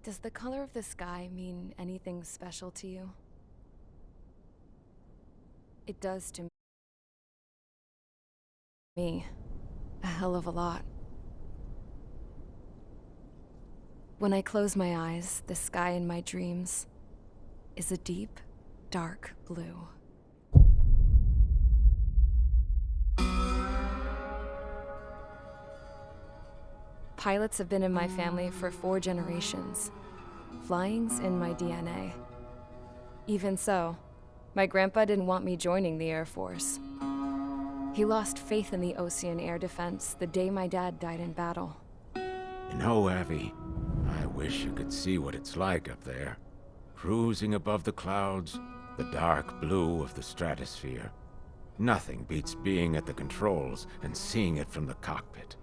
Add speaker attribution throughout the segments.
Speaker 1: Does the color of the sky mean anything special to you? It does to me. A hell of a lot. When I close my eyes, the sky in my dreams is a deep, dark blue. Pilots have been in my family for 4 generations. Flying's in my DNA. Even so, my grandpa didn't want me joining the Air Force. He lost faith in the Ocean Air Defense the day my dad died in battle.
Speaker 2: You know, Abby, I wish you could see what it's like up there. Cruising above the clouds, the dark blue of the stratosphere. Nothing beats being at the controls and seeing it from the cockpit.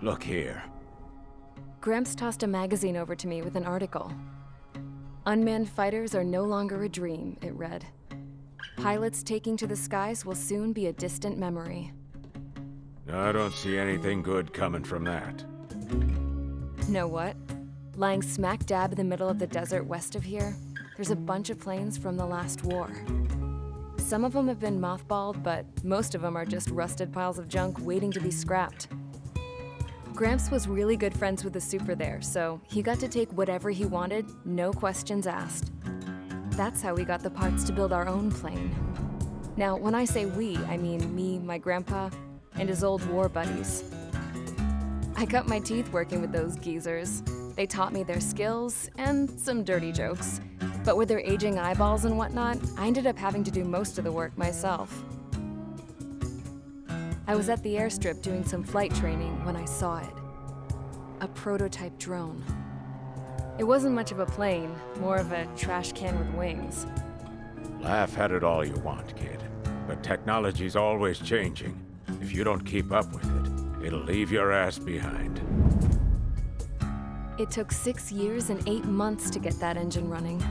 Speaker 2: Look here.
Speaker 1: Gramps tossed a magazine over to me with an article. Unmanned fighters are no longer a dream, it read. Pilots taking to the skies will soon be a distant memory.
Speaker 2: I don't see anything good coming from that.
Speaker 1: Know what? Lying smack dab in the middle of the desert west of here, there's a bunch of planes from the last war. Some of them have been mothballed, but most of them are just rusted piles of junk waiting to be scrapped. Gramps was really good friends with the super there, so he got to take whatever he wanted, no questions asked. That's how we got the parts to build our own plane. Now, when I say we, I mean me, my grandpa, and his old war buddies. I cut my teeth working with those geezers. They taught me their skills and some dirty jokes. But with their aging eyeballs and whatnot, I ended up having to do most of the work myself. I was at the airstrip doing some flight training when I saw it. A prototype drone. It wasn't much of a plane, more of a trash can with wings.
Speaker 2: Laugh at it all you want, kid. But technology's always changing. If you don't keep up with it, it'll leave your ass behind.
Speaker 1: It took 6 years and 8 months to get that engine running.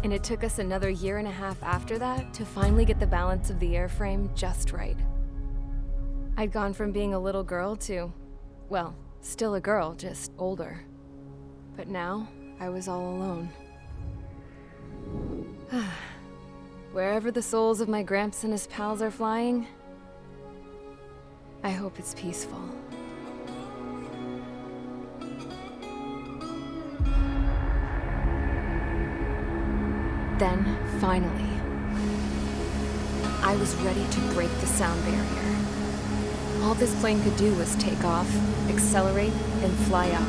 Speaker 1: And it took us another 1.5 years after that to finally get the balance of the airframe just right. I'd gone from being a little girl to, well, still a girl, just older. But now, I was all alone. Wherever the souls of my Gramps and his pals are flying, I hope it's peaceful. Then, finally, I was ready to break the sound barrier. All this plane could do was take off, accelerate, and fly up.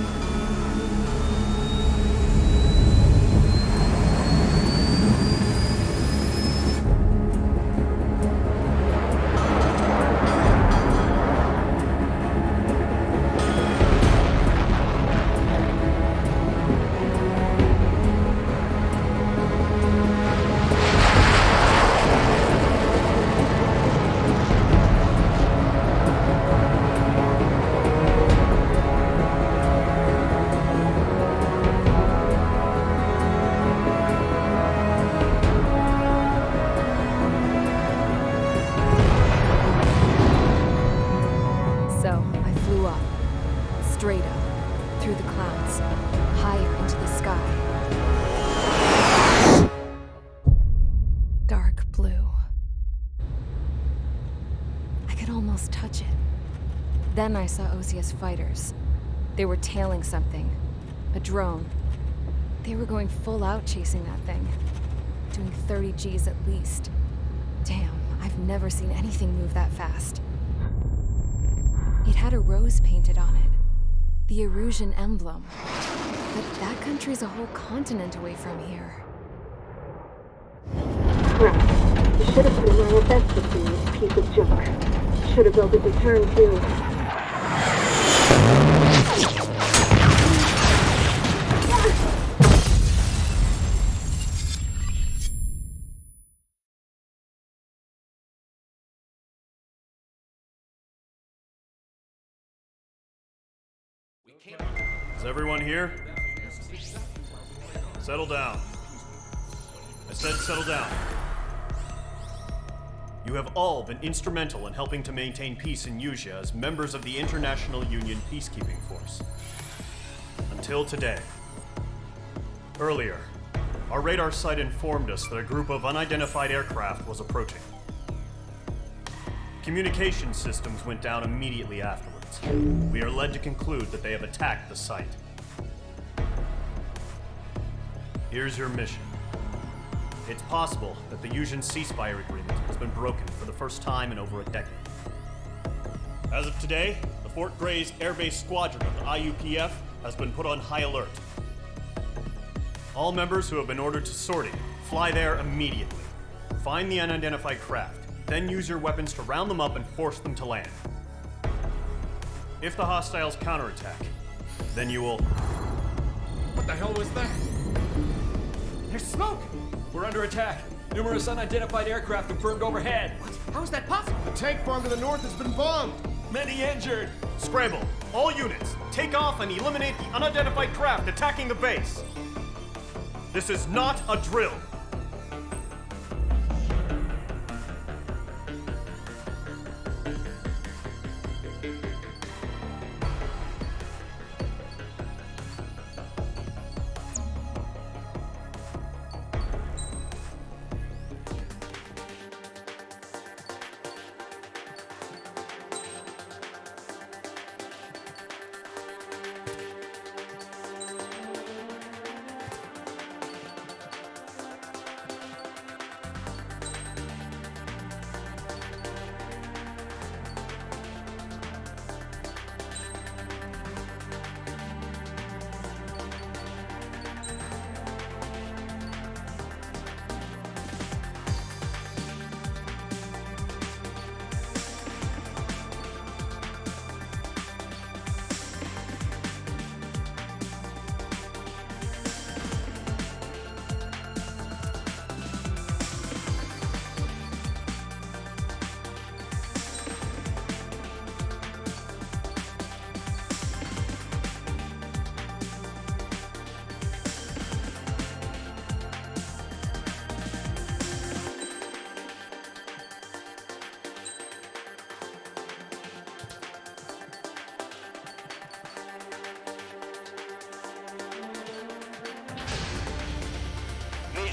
Speaker 1: Straight up, through the clouds, higher into the sky. Dark blue. I could almost touch it. Then I saw Osea's fighters. They were tailing something. A drone. They were going full out chasing that thing. Doing 30 Gs at least. Damn, I've never seen anything move that fast. It had a rose painted on it. The Erusian emblem. But that country's a whole continent away from here.
Speaker 3: Crap. You should have put in my event with this piece of junk. Should have built a return too.
Speaker 4: Is everyone here? Settle down. I said settle down. You have all been instrumental in helping to maintain peace in Usea as members of the International Union Peacekeeping Force. Until today. Earlier, our radar site informed us that a group of unidentified aircraft was approaching. Communication systems went down immediately afterwards. We are led to conclude that they have attacked the site. Here's your mission. It's possible that the Yuzhan ceasefire agreement has been broken for the first time in over a decade. As of today, the Fort Grays Air Base Squadron of the IUPF has been put on high alert. All members who have been ordered to sortie, fly there immediately. Find the unidentified craft, then use your weapons to round them up and force them to land. If the hostiles counterattack, then you will...
Speaker 5: What the hell was that? There's smoke! We're under attack. Numerous unidentified aircraft confirmed overhead. What? How is that possible?
Speaker 6: The tank farm to the north has been bombed!
Speaker 5: Many injured!
Speaker 4: Scramble! All units, take off and eliminate the unidentified craft attacking the base! This is not a drill!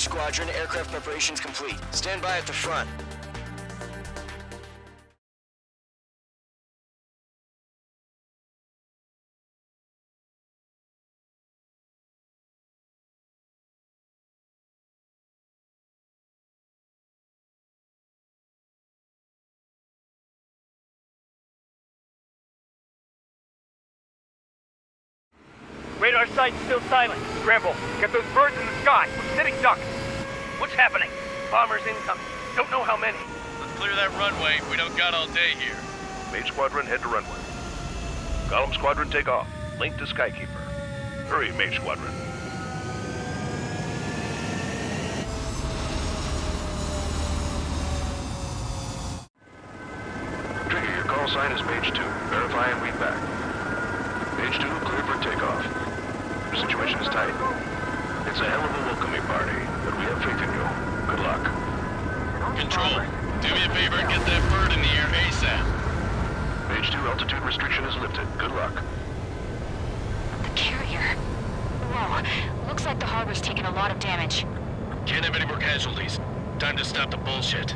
Speaker 7: Squadron, aircraft preparations complete. Stand by at the front.
Speaker 8: Radar site's still silent. Scramble. Get those birds in the sky. We're sitting ducks. What's happening? Bombers incoming. Don't know how many.
Speaker 9: Let's clear that runway. We don't got all day here.
Speaker 10: Mage Squadron, head to runway. Column Squadron, take off. Link to Skykeeper. Hurry, Mage Squadron. Trigger, your call sign is Mage 2. Verify and read back. Mage 2, clear for takeoff. Your situation is tight. It's a hell of a welcoming party, but we have faith in you. Good luck.
Speaker 9: Control, do me a favor and get that bird in the air ASAP.
Speaker 10: Mage 2, altitude restriction is lifted. Good luck.
Speaker 11: The carrier. Whoa, looks like the harbor's taken a lot of damage.
Speaker 9: Can't have any more casualties. Time to stop the bullshit.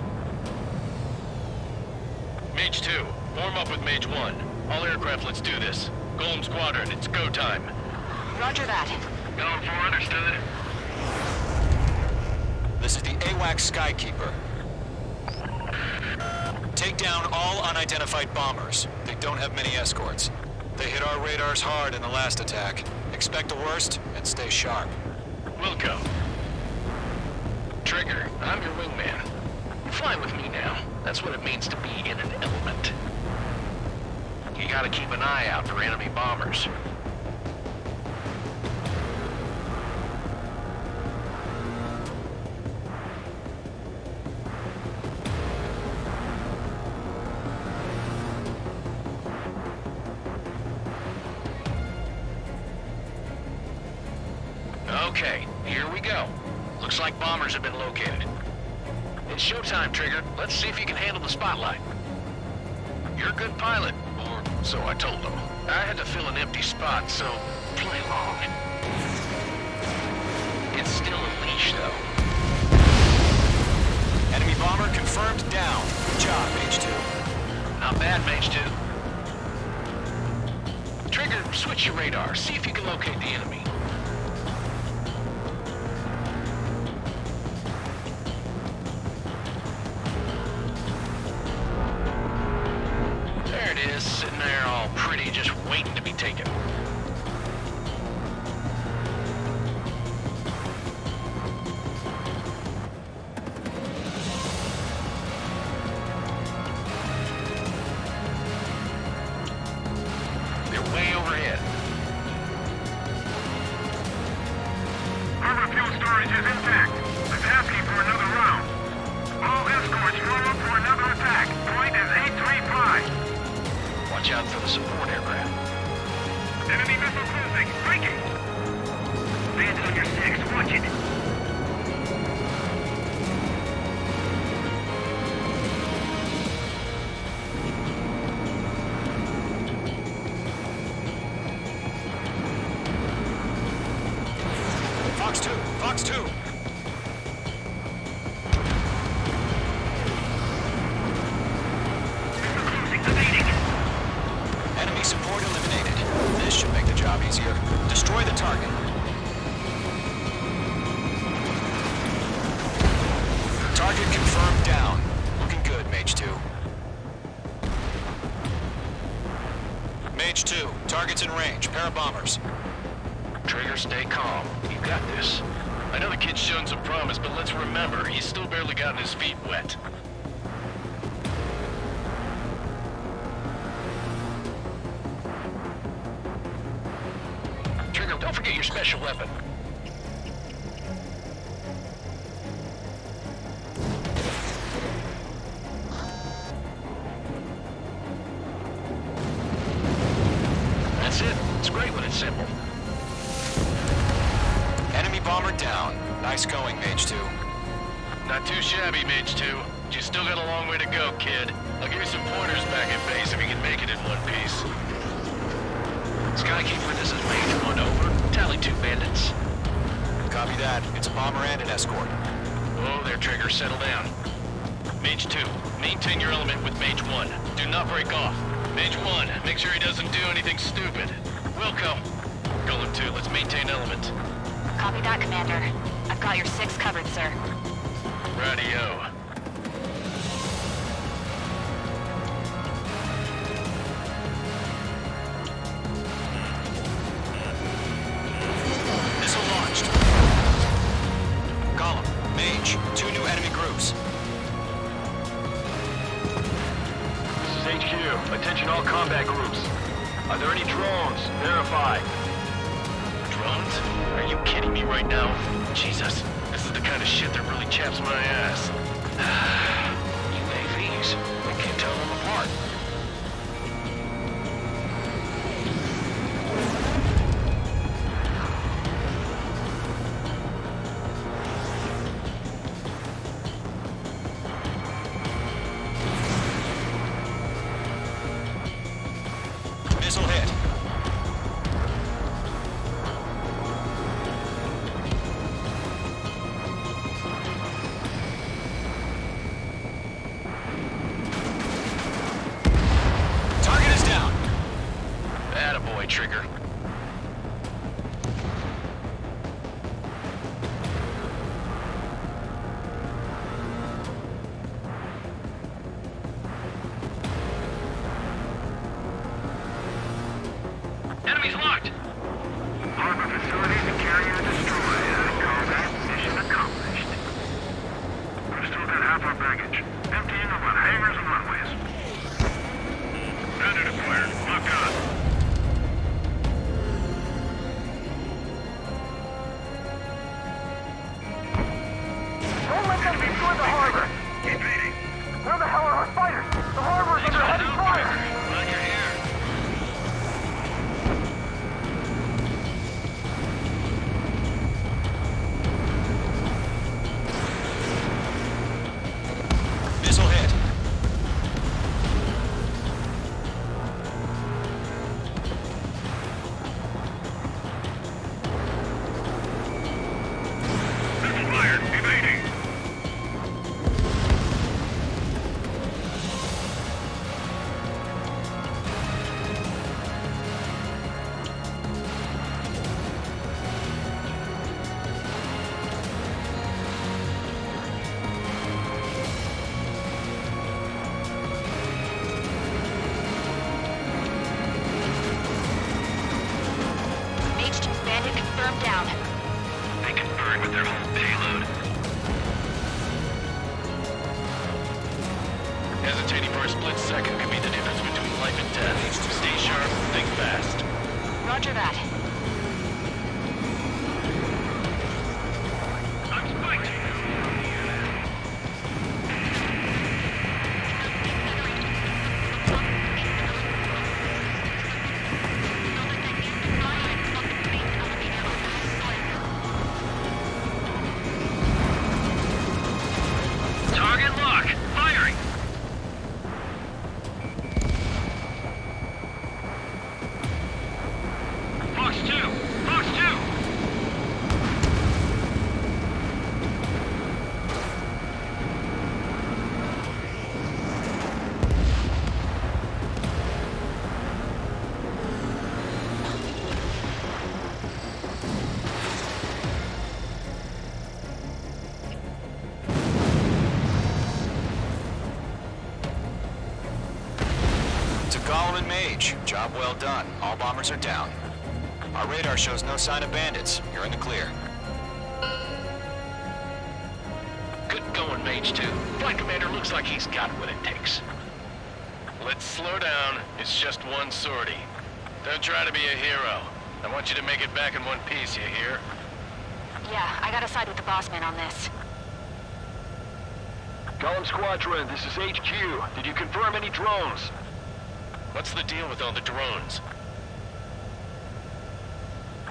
Speaker 9: Mage 2, form up with Mage 1. All aircraft, let's do this. Golem Squadron, it's go time.
Speaker 11: Roger that.
Speaker 9: Going 4, understood.
Speaker 7: This is the AWACS Skykeeper. Take down all unidentified bombers. They don't have many escorts. They hit our radars hard in the last attack. Expect the worst and stay sharp.
Speaker 9: Wilco. Trigger, I'm your wingman. Fly with me now. That's what it means to be in an element. You gotta keep an eye out for enemy bombers. Okay, here we go. Looks like bombers have been located. It's showtime, Trigger. Let's see if you can handle the spotlight. You're a good pilot, or so I told them. I had to fill an empty spot, so play along. It's still a leash, though.
Speaker 7: Enemy bomber confirmed down. Good job, Mage 2.
Speaker 9: Not bad, Mage 2. Trigger, switch your radar. See if you can locate the enemy. There it is, sitting there all pretty, just waiting to be taken. They're way overhead.
Speaker 10: Armor fuel storage is intact. It's asking for another round. All escorts roll up for another attack. Point is 835.
Speaker 9: Watch out for the support aircraft.
Speaker 10: Enemy missile cruising. Breaking. Bands on your 6. Watch it.
Speaker 7: Fox 2, Fox 2. Enemy support eliminated. This should make the job easier. Destroy the target. Target confirmed down. Looking good, Mage 2. Mage 2, target's in range. Pair of bombers.
Speaker 9: Trigger, stay calm. You got this. I know the kid's shown some promise, but let's remember, he's still barely gotten his feet wet. Trigger, don't forget your special weapon. That's it. It's great when it's simple.
Speaker 7: Enemy bomber down. Nice going, Mage 2.
Speaker 9: Not too shabby, Mage 2. But you still got a long way to go, kid. I'll give you some pointers back at base if you can make it in one piece. Skykeeper, this is Mage 1, over. Tally 2 bandits.
Speaker 7: Copy that. It's a bomber and an escort.
Speaker 9: Oh, there, Trigger. Settle down. Mage 2, maintain your element with Mage 1. Do not break off. Mage 1, make sure he doesn't do anything stupid. Wilco. Golem 2, let's maintain element.
Speaker 11: Copy that, Commander. I've got your 6 covered, sir.
Speaker 9: Radio.
Speaker 7: Missile launched. Column, Mage, 2 new enemy groups.
Speaker 10: This is HQ. Attention all combat groups. Are there any drones? Verify.
Speaker 9: Drones? Are you kidding me right now? Jesus, this is the kind of shit that really chaps my ass. UAVs. I can't tell them apart.
Speaker 7: Missile hit. Target is down.
Speaker 9: Attaboy, Trigger.
Speaker 10: Enemies locked. Harbor facilities and carrier destroyed. Combat mission accomplished. We've still got half our baggage. Emptying them on hangars and runways. Predator deployer. Lock on.
Speaker 8: Don't let them destroy the harbor!
Speaker 10: Evading.
Speaker 8: Where the hell are our fighters? The harbor's under heavy fire!
Speaker 10: Glad you're here.
Speaker 7: Missile hit.
Speaker 9: Hesitating for a split second could be the difference between life and death. Stay sharp, think fast.
Speaker 11: Roger that.
Speaker 8: I'm spiked! Target lock! Firing! Fox 2! Fox 2!
Speaker 7: To Gollum and Mage, job well done. All bombers are down. Our radar shows no sign of bandits. You're in the clear.
Speaker 9: Good going, Mage 2. Flight Commander looks like he's got what it takes. Let's slow down. It's just one sortie. Don't try to be a hero. I want you to make it back in one piece, you hear?
Speaker 11: Yeah, I gotta side with the boss man on this.
Speaker 10: Column Squadron, this is HQ. Did you confirm any drones?
Speaker 9: What's the deal with all the drones?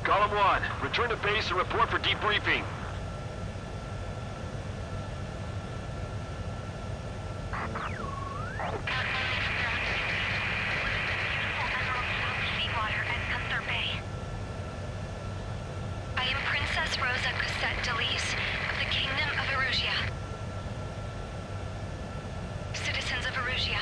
Speaker 10: Column 1, return to base and report for debriefing.
Speaker 11: I am Princess Rosa Cosette Delise of the Kingdom of Erusia. Citizens of Erusia.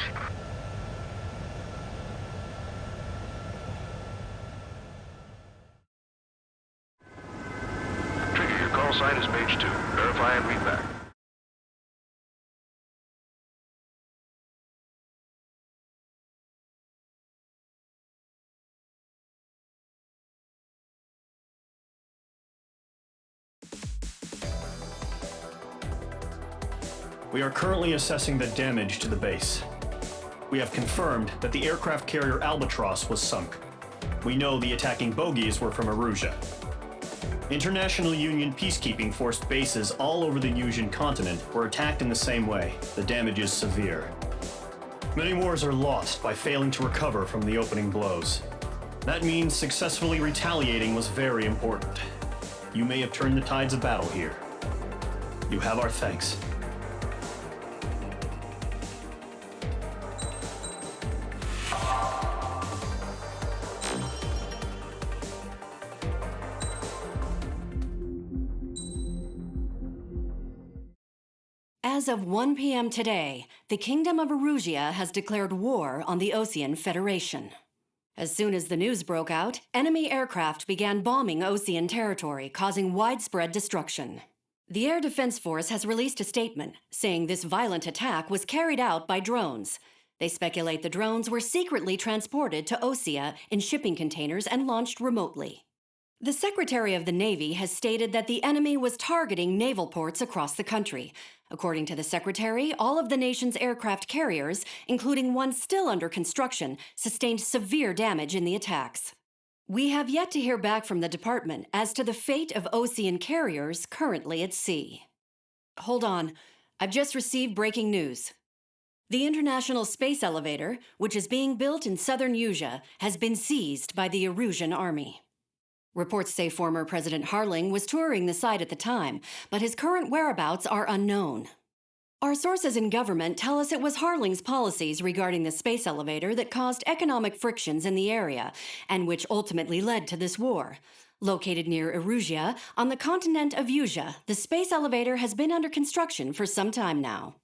Speaker 10: Trigger, your call sign is Mage 2. Verify and read back.
Speaker 4: We are currently assessing the damage to the base. We have confirmed that the aircraft carrier Albatross was sunk. We know the attacking bogies were from Erusia. International Union peacekeeping force bases all over the Yusian continent were attacked in the same way. The damage is severe. Many wars are lost by failing to recover from the opening blows. That means successfully retaliating was very important. You may have turned the tides of battle here. You have our thanks.
Speaker 12: As of 1 p.m. today, the Kingdom of Erusia has declared war on the Osean Federation. As soon as the news broke out, enemy aircraft began bombing Osean territory, causing widespread destruction. The Air Defense Force has released a statement saying this violent attack was carried out by drones. They speculate the drones were secretly transported to Osea in shipping containers and launched remotely. The Secretary of the Navy has stated that the enemy was targeting naval ports across the country. According to the Secretary, all of the nation's aircraft carriers, including one still under construction, sustained severe damage in the attacks. We have yet to hear back from the department as to the fate of Osean carriers currently at sea. Hold on, I've just received breaking news. The International Space Elevator, which is being built in southern Yusia, has been seized by the Erusian army. Reports say former President Harling was touring the site at the time, but his current whereabouts are unknown. Our sources in government tell us it was Harling's policies regarding the space elevator that caused economic frictions in the area, and which ultimately led to this war. Located near Erusia, on the continent of Yusia, the space elevator has been under construction for some time now.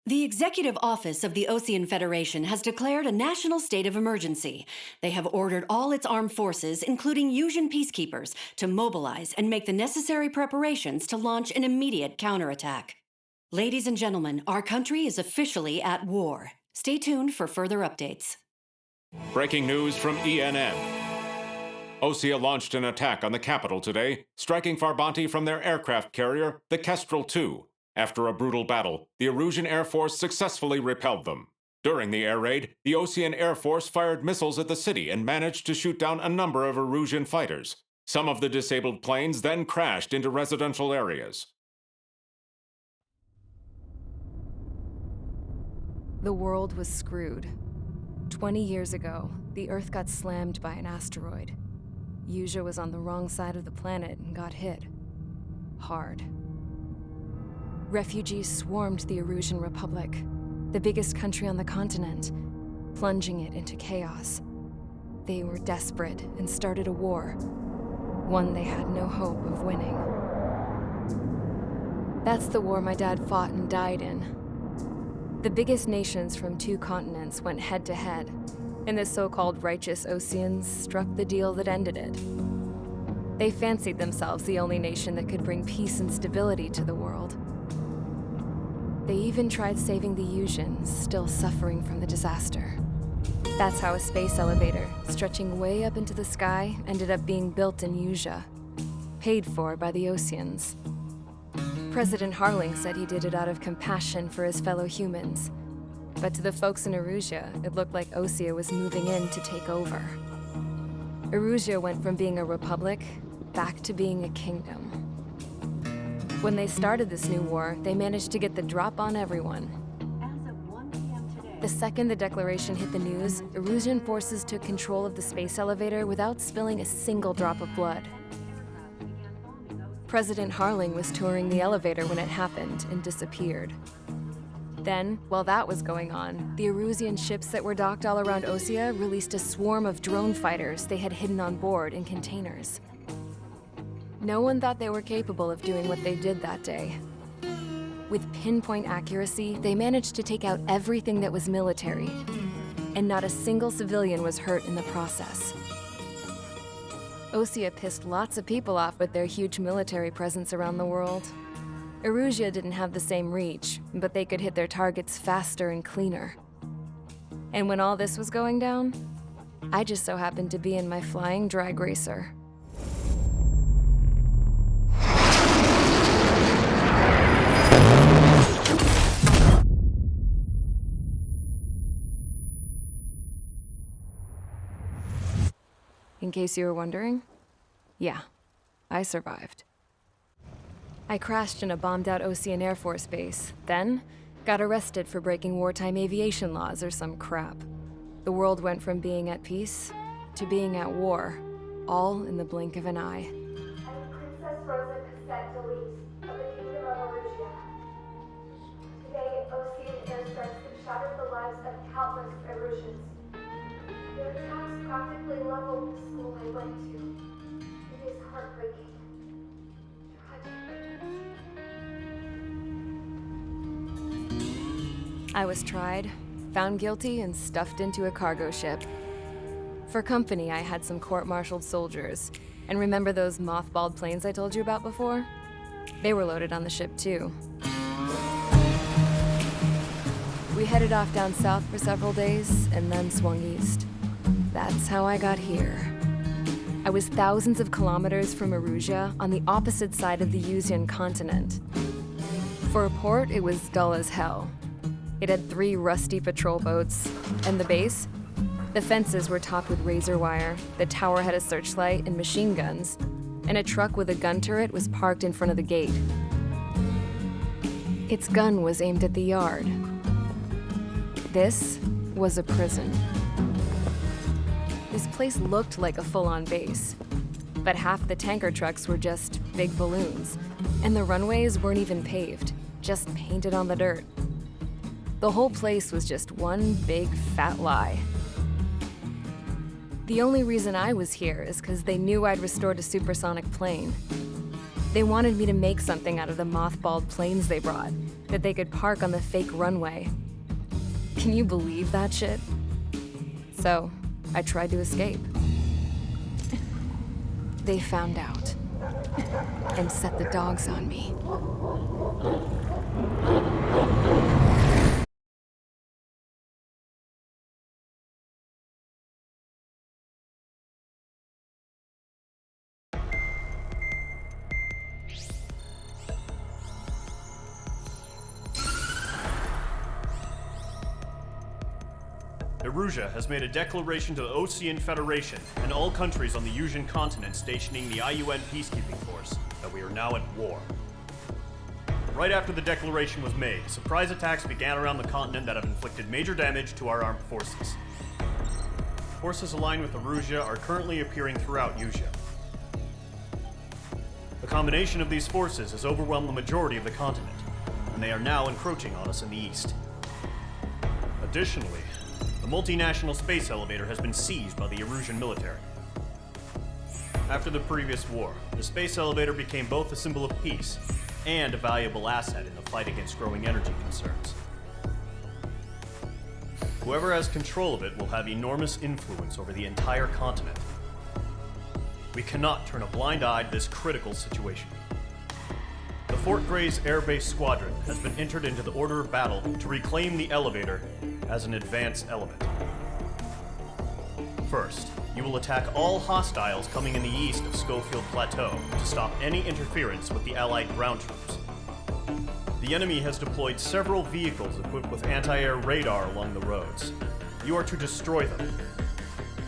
Speaker 12: The Executive Office of the Osean Federation has declared a national state of emergency. They have ordered all its armed forces, including Yusian peacekeepers, to mobilize and make the necessary preparations to launch an immediate counterattack. Ladies and gentlemen, our country is officially at war. Stay tuned for further updates.
Speaker 13: Breaking news from ENN. Osea launched an attack on the capital today, striking Farbanti from their aircraft carrier, the Kestrel II. After a brutal battle, the Erusian Air Force successfully repelled them. During the air raid, the Osean Air Force fired missiles at the city and managed to shoot down a number of Erusian fighters. Some of the disabled planes then crashed into residential areas.
Speaker 1: The world was screwed. 20 years ago, the Earth got slammed by an asteroid. Usea was on the wrong side of the planet and got hit. Hard. Refugees swarmed the Erusian Republic, the biggest country on the continent, plunging it into chaos. They were desperate and started a war, one they had no hope of winning. That's the war my dad fought and died in. The biggest nations from 2 continents went head-to-head, and the so-called righteous Oseans struck the deal that ended it. They fancied themselves the only nation that could bring peace and stability to the world. They even tried saving the Usians, still suffering from the disaster. That's how a space elevator, stretching way up into the sky, ended up being built in Usea, paid for by the Oseans. President Harling said he did it out of compassion for his fellow humans. But to the folks in Erusea, it looked like Osea was moving in to take over. Erusea went from being a republic back to being a kingdom. When they started this new war, they managed to get the drop on everyone. The second the declaration hit the news, Erusian forces took control of the space elevator without spilling a single drop of blood. President Harling was touring the elevator when it happened and disappeared. Then, while that was going on, the Erusian ships that were docked all around Osea released a swarm of drone fighters they had hidden on board in containers. No one thought they were capable of doing what they did that day. With pinpoint accuracy, they managed to take out everything that was military, and not a single civilian was hurt in the process. Osea pissed lots of people off with their huge military presence around the world. Erusea didn't have the same reach, but they could hit their targets faster and cleaner. And when all this was going down, I just so happened to be in my flying drag racer. In case you were wondering, yeah, I survived. I crashed in a bombed-out Osean Air Force base, then got arrested for breaking wartime aviation laws or some crap. The world went from being at peace to being at war, all in the blink of an eye.
Speaker 3: I'm Princess Rosa Cassette Delise of the Kingdom of Erusea. Today, Osean airstrikes have shattered the lives of countless Erusians. Their attacks practically leveled the school I went to. It is heartbreaking.
Speaker 1: I was tried, found guilty, and stuffed into a cargo ship. For company, I had some court-martialed soldiers. And remember those mothballed planes I told you about before? They were loaded on the ship, too. We headed off down south for several days, and then swung east. That's how I got here. I was thousands of kilometers from Erusea, on the opposite side of the Usean continent. For a port, it was dull as hell. It had 3 rusty patrol boats, and the base? The fences were topped with razor wire, the tower had a searchlight and machine guns, and a truck with a gun turret was parked in front of the gate. Its gun was aimed at the yard. This was a prison. This place looked like a full-on base, but half the tanker trucks were just big balloons, and the runways weren't even paved, just painted on the dirt. The whole place was just one big fat lie. The only reason I was here is because they knew I'd restored a supersonic plane. They wanted me to make something out of the mothballed planes they brought, that they could park on the fake runway. Can you believe that shit? So, I tried to escape. They found out, and set the dogs on me.
Speaker 4: Erusia has made a declaration to the Osean Federation and all countries on the Yusian continent stationing the IUN peacekeeping force that we are now at war. Right after the declaration was made, surprise attacks began around the continent that have inflicted major damage to our armed forces. Forces aligned with Erusia are currently appearing throughout Yusia. The combination of these forces has overwhelmed the majority of the continent, and they are now encroaching on us in the east. Additionally, the multinational space elevator has been seized by the Erusian military. After the previous war, the space elevator became both a symbol of peace and a valuable asset in the fight against growing energy concerns. Whoever has control of it will have enormous influence over the entire continent. We cannot turn a blind eye to this critical situation. The Fort Grays Air Base Squadron has been entered into the order of battle to reclaim the elevator as an advance element. First, you will attack all hostiles coming in the east of Schofield Plateau to stop any interference with the Allied ground troops. The enemy has deployed several vehicles equipped with anti-air radar along the roads. You are to destroy them.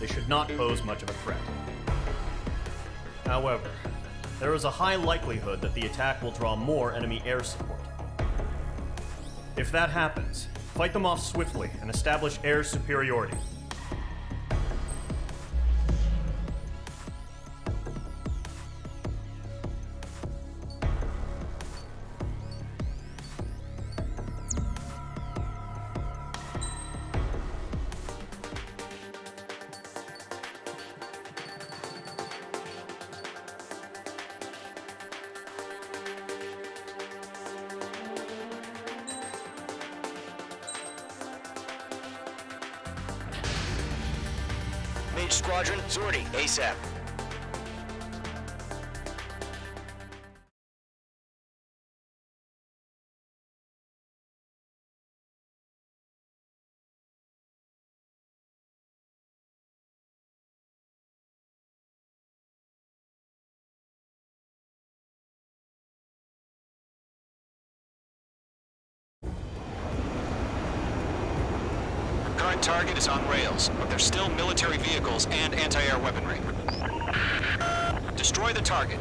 Speaker 4: They should not pose much of a threat. However, there is a high likelihood that the attack will draw more enemy air support. If that happens, fight them off swiftly and establish air superiority.
Speaker 14: Mage Squadron, sortie, ASAP.
Speaker 7: Current target is on rails, but there's still military vehicles and anti-air weaponry. Destroy the target.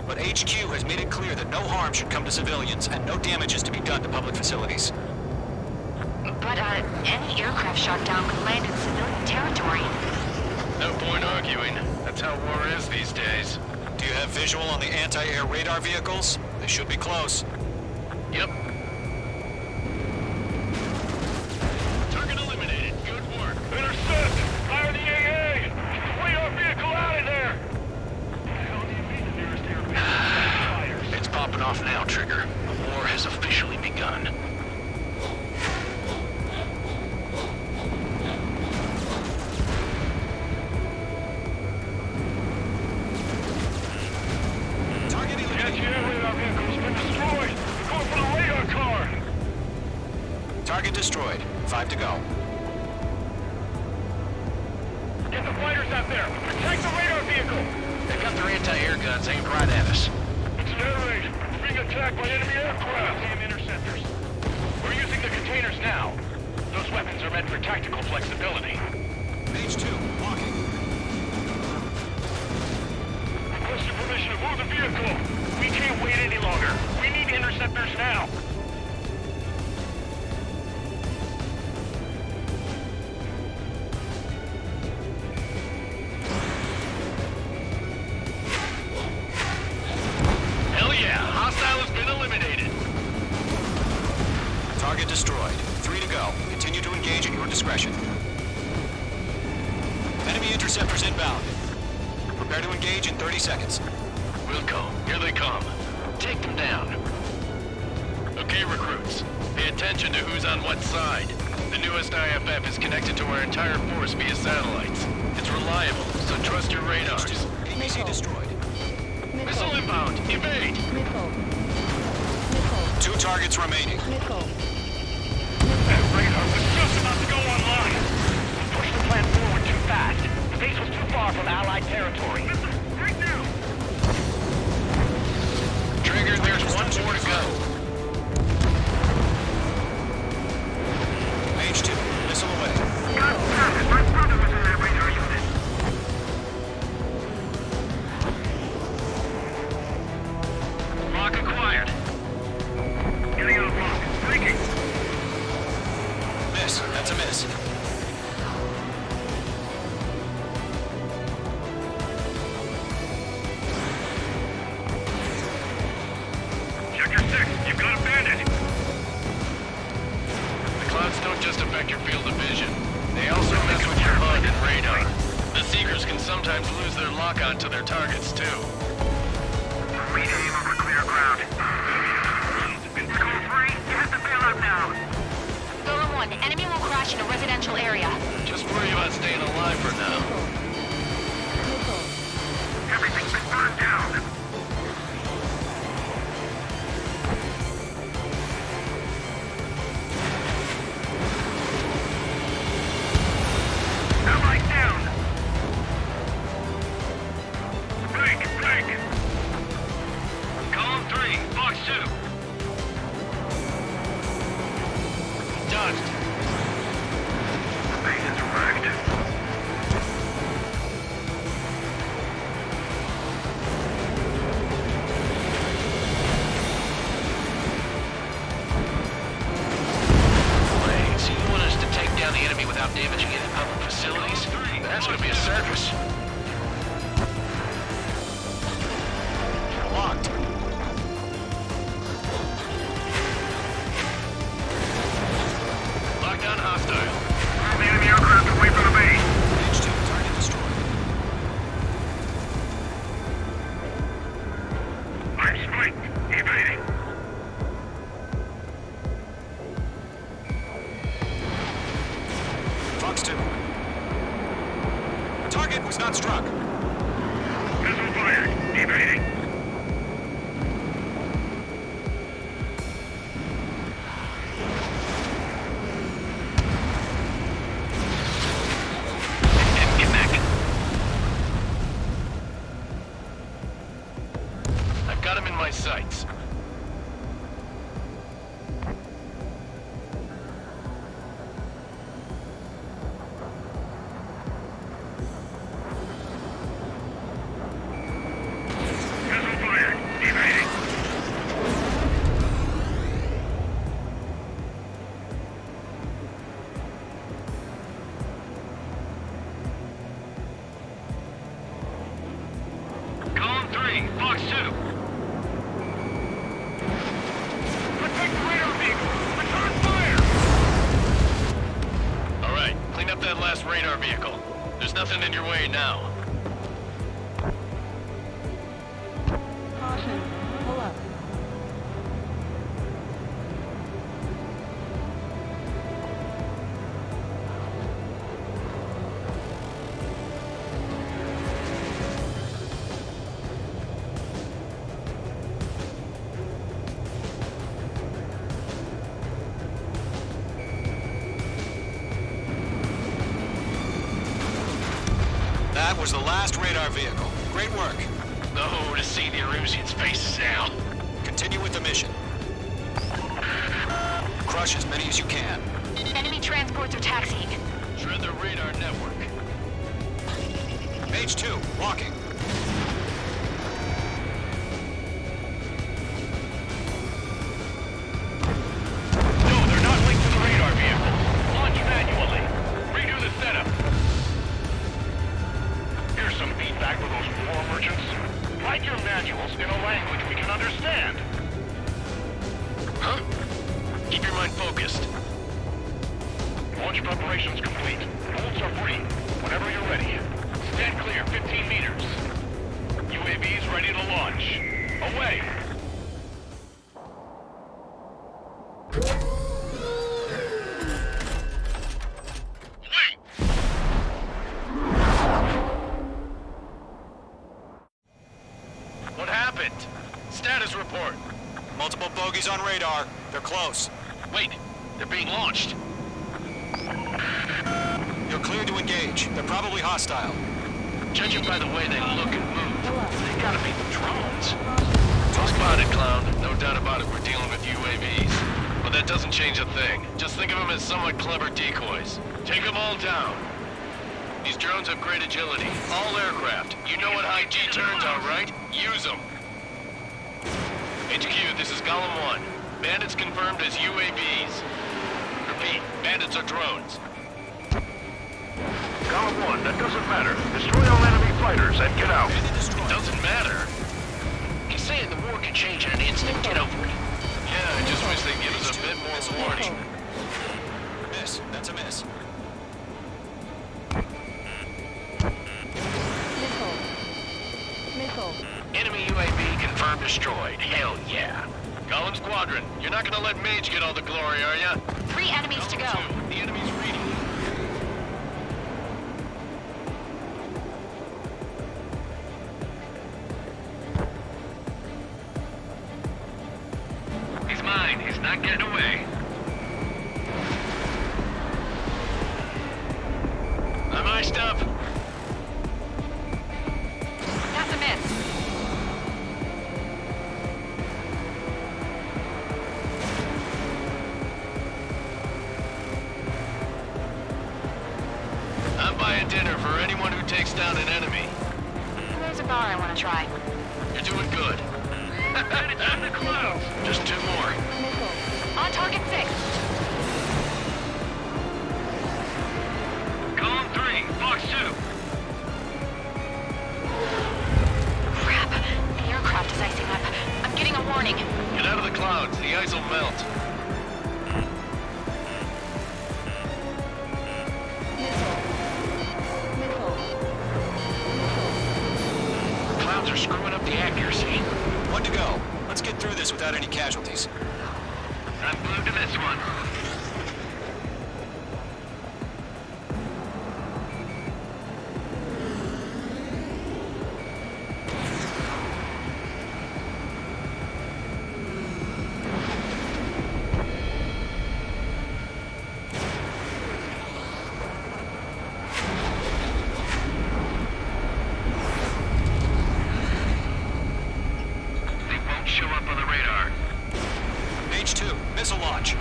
Speaker 7: But HQ has made it clear that no harm should come to civilians and no damage is to be done to public facilities.
Speaker 11: But, any aircraft shot down could land in civilian territory.
Speaker 9: No point arguing. That's how war is these days.
Speaker 7: Do you have visual on the anti-air radar vehicles? They should be close.
Speaker 9: Yep. Target eliminated. Good work.
Speaker 8: Intercept! Fire the AA! Get the radar vehicle out of there! How do you mean the nearest airbase?
Speaker 9: It's popping off now, Trigger. The war has officially begun.
Speaker 7: Target destroyed. 5 to go.
Speaker 8: Get the fighters out there! Protect the radar vehicle!
Speaker 9: They've got their anti-air guns aimed right at us.
Speaker 8: It's an air raid. We're being attacked by enemy aircraft. Damn interceptors. We're using the containers now. Those weapons are meant for tactical flexibility.
Speaker 7: Page 2, walking.
Speaker 8: Requesting permission to move the vehicle. We can't wait any longer. We need interceptors now.
Speaker 7: Target destroyed. 3 to go. Continue to engage at your discretion. Enemy interceptors inbound. Prepare to engage in 30 seconds.
Speaker 9: Wilco, here they come. Take them down. Okay, recruits. Pay attention to who's on what side. The newest IFF is connected to our entire force via satellites. It's reliable, so trust your radars.
Speaker 7: PVC destroyed.
Speaker 9: Missile inbound. Evade!
Speaker 7: 2 targets remaining.
Speaker 8: That radar was just about to go online. We pushed the plan forward too fast. The base was too far from Allied territory. Right now!
Speaker 9: Trigger, there's one more to go.
Speaker 7: Page 2, missile away.
Speaker 8: Got
Speaker 7: to miss.
Speaker 8: Check your 6. You've got a bandit.
Speaker 9: The clouds don't just affect your field of vision. They also mess with your HUD and radar. The Seekers can sometimes lose their lock-on to their targets, too.
Speaker 8: Rename over clear ground. Control 3, you have to bail out now.
Speaker 11: Golem 1, enemy will crash in a residential area.
Speaker 9: Just worry about staying alive for now.
Speaker 8: Everything's been burned down. Allied down. Break. Column 3, box 2.
Speaker 9: Dodged.
Speaker 8: Base is wrecked.
Speaker 9: Wait, so you want us to take down the enemy without damaging any public facilities? That's gonna be a circus. Locked. Lockdown hostile.
Speaker 8: The enemy aircraft away from the base.
Speaker 7: H2, target destroyed.
Speaker 8: I'm spiked. Evading.
Speaker 7: Fox 2. Target was not struck.
Speaker 8: Missile fired. Evading.
Speaker 9: Get back. I've got him in my sights.
Speaker 8: Missile fired. Evading. Column 3, box 2. Protect the radar vehicle. Return fire.
Speaker 9: All right, clean up that last radar vehicle. There's nothing in your way now.
Speaker 15: Caution. Pull up.
Speaker 7: That was the last radar vehicle. Great work.
Speaker 9: Oh, to see the Erusians' faces now.
Speaker 7: Continue with the mission. Crush as many as you can.
Speaker 11: Enemy transports are taxiing.
Speaker 9: Shred their radar network.
Speaker 7: Page 2, walking.
Speaker 8: No, they're not linked to the radar vehicle. Launch manually. Redo the setup. Here's some feedback for those war merchants. Write your manuals in a language we can understand.
Speaker 9: Huh? Keep your mind focused.
Speaker 8: Launch preparations complete. Bolts are free. Whenever you're ready. Stand clear, 15 meters. UAVs ready to launch. Away!
Speaker 9: What happened? Status report.
Speaker 7: Multiple bogies on radar. They're close.
Speaker 9: Wait, they're being launched.
Speaker 7: You're cleared to engage. They're probably hostile.
Speaker 9: Judging by the way they look and move, they gotta be drones. Spotted, clown. No doubt about it, we're dealing with UAVs. But that doesn't change a thing. Just think of them as somewhat clever decoys. Take them all down. These drones have great agility. All aircraft. You know what high G turns are, right? Use them. HQ, this is Golem 1. Bandits confirmed as UAVs. Repeat, bandits are drones.
Speaker 8: Column 1, that doesn't matter. Destroy all enemy fighters and get out.
Speaker 9: Doesn't matter. He's saying the war could change in an instant. Get over it. Yeah, I just wish they'd give us a bit more warning.
Speaker 7: Miss. That's a miss.
Speaker 9: Enemy UAV confirmed destroyed. Hell yeah. Column Squadron, you're not gonna let Mage get all the glory, are ya?
Speaker 11: 3 enemies to go.
Speaker 9: The enemy's reading you.
Speaker 8: He's mine. He's not getting away.
Speaker 9: I'm iced up.
Speaker 11: That's a miss.
Speaker 9: I'm buying dinner for anyone who takes down an enemy.
Speaker 11: There's a bar I want to try.
Speaker 9: You're doing good.
Speaker 8: It's in the clouds.
Speaker 9: Just 2 more.
Speaker 11: On target 6.
Speaker 8: Column 3, Fox 2.
Speaker 11: Crap. The aircraft is icing up. I'm getting a warning.
Speaker 9: Get out of the clouds. The ice will melt.
Speaker 7: Clouds are screwing up the accuracy. 1 to go. Let's get through this without any casualties.
Speaker 8: I'm glued to this one. Show up on the radar.
Speaker 7: Mage 2, missile launch.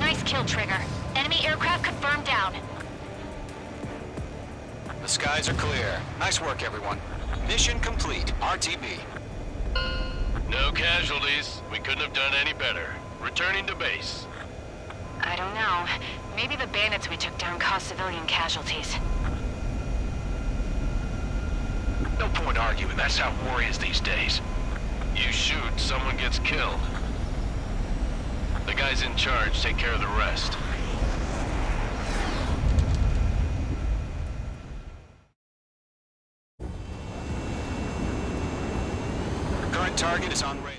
Speaker 11: Nice kill, Trigger. Enemy aircraft confirmed down.
Speaker 7: The skies are clear. Nice work, everyone. Mission complete. RTB.
Speaker 9: No casualties. We couldn't have done any better. Returning to base.
Speaker 11: I don't know. Maybe the bandits we took down caused civilian casualties.
Speaker 9: No point arguing. That's how war is these days. You shoot, someone gets killed. The guys in charge take care of the rest.
Speaker 7: Current target is on rail.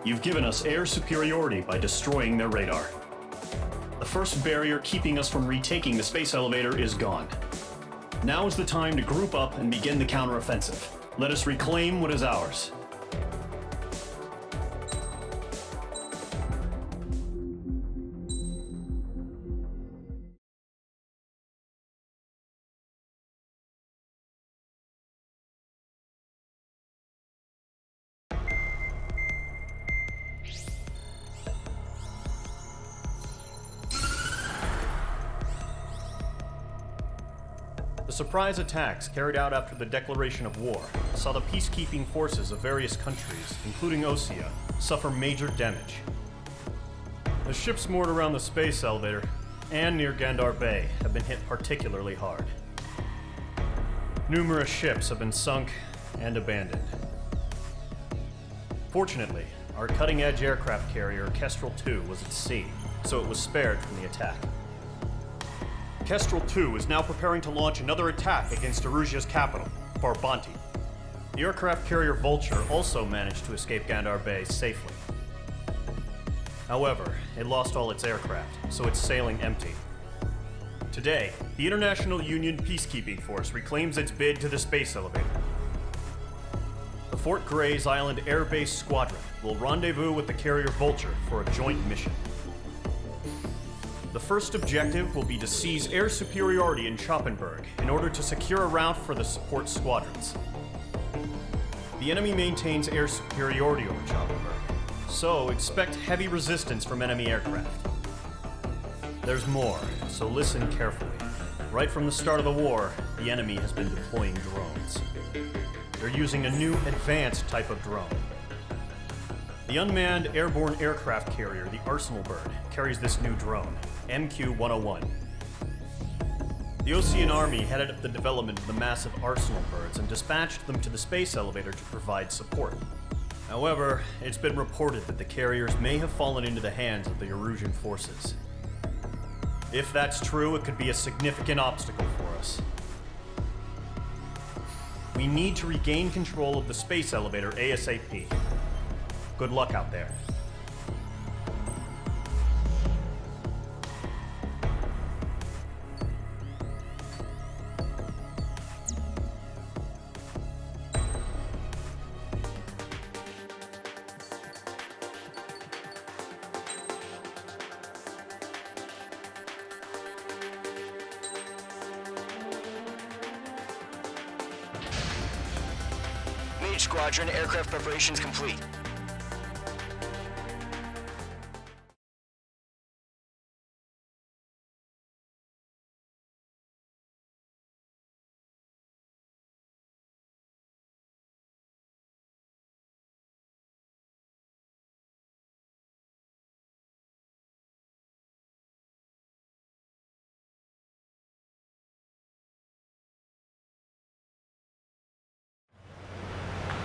Speaker 4: You've given us air superiority by destroying their radar. The first barrier keeping us from retaking the space elevator is gone. Now is the time to group up and begin the counteroffensive. Let us reclaim what is ours. The surprise attacks carried out after the declaration of war saw the peacekeeping forces of various countries, including Osea, suffer major damage. The ships moored around the space elevator and near Gandar Bay have been hit particularly hard. Numerous ships have been sunk and abandoned. Fortunately, our cutting-edge aircraft carrier Kestrel II was at sea, so it was spared from the attack. Kestrel II is now preparing to launch another attack against Erusia's capital, Farbanti. The aircraft carrier Vulture also managed to escape Gandar Bay safely. However, it lost all its aircraft, so it's sailing empty. Today, the International Union Peacekeeping Force reclaims its bid to the space elevator. The Fort Grays Island Air Base Squadron will rendezvous with the carrier Vulture for a joint mission. The first objective will be to seize air superiority in Schoppenberg in order to secure a route for the support squadrons. The enemy maintains air superiority over Schoppenberg, So expect heavy resistance from enemy aircraft. There's more, so listen carefully. Right from the start of the war, the enemy has been deploying drones. They're using a new advanced type of drone. The unmanned airborne aircraft carrier, the Arsenal Bird, carries this new drone, MQ-101. The Osean Army headed up the development of the massive Arsenal Birds and dispatched them to the space elevator to provide support. However, it's been reported that the carriers may have fallen into the hands of the Erusian forces. If that's true, it could be a significant obstacle for us. We need to regain control of the space elevator ASAP. Good luck out there.
Speaker 14: Mage Squadron, aircraft preparations complete.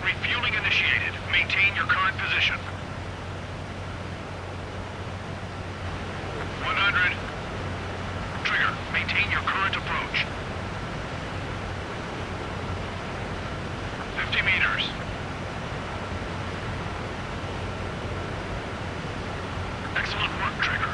Speaker 8: Refueling initiated. Maintain your current position. 100. Trigger, maintain your current approach. 50 meters. Excellent work, Trigger.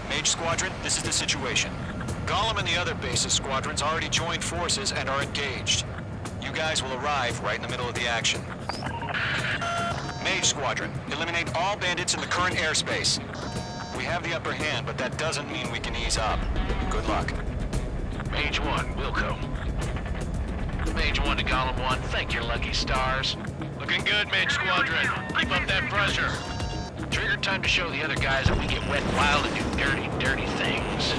Speaker 7: Mage Squadron, this is the situation. Gollum and the other base's squadrons already joined forces and are engaged. You guys will arrive right in the middle of the action. Mage Squadron, eliminate all bandits in the current airspace. We have the upper hand, but that doesn't mean we can ease up. Good luck.
Speaker 9: Mage 1, Wilco. Mage 1 to Gollum 1, thank your lucky stars. Looking good, Mage Squadron. Keep up that pressure. Trigger, time to show the other guys that we get wet and wild and do dirty, dirty things.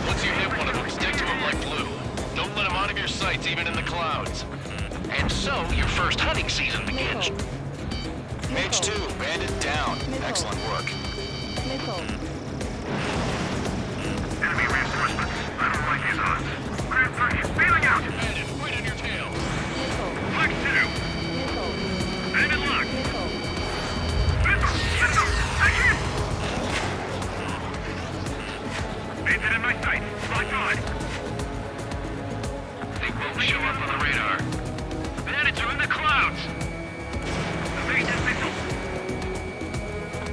Speaker 9: Once you hit one of them, stick to them like glue. Don't let them out of your sights, even in the clouds. And so, your first hunting season begins.
Speaker 7: Mage 2, bandit down. Excellent work.
Speaker 8: Enemy reinforcements. I don't like these odds. Grand 3, bailing out!
Speaker 9: Bandit, right on your tail.
Speaker 8: Flex 2. Bandit locked. Bandit in my sight. Locked on.
Speaker 9: They won't show up on the radar.
Speaker 8: Bandits are in the clouds. Evasive missile.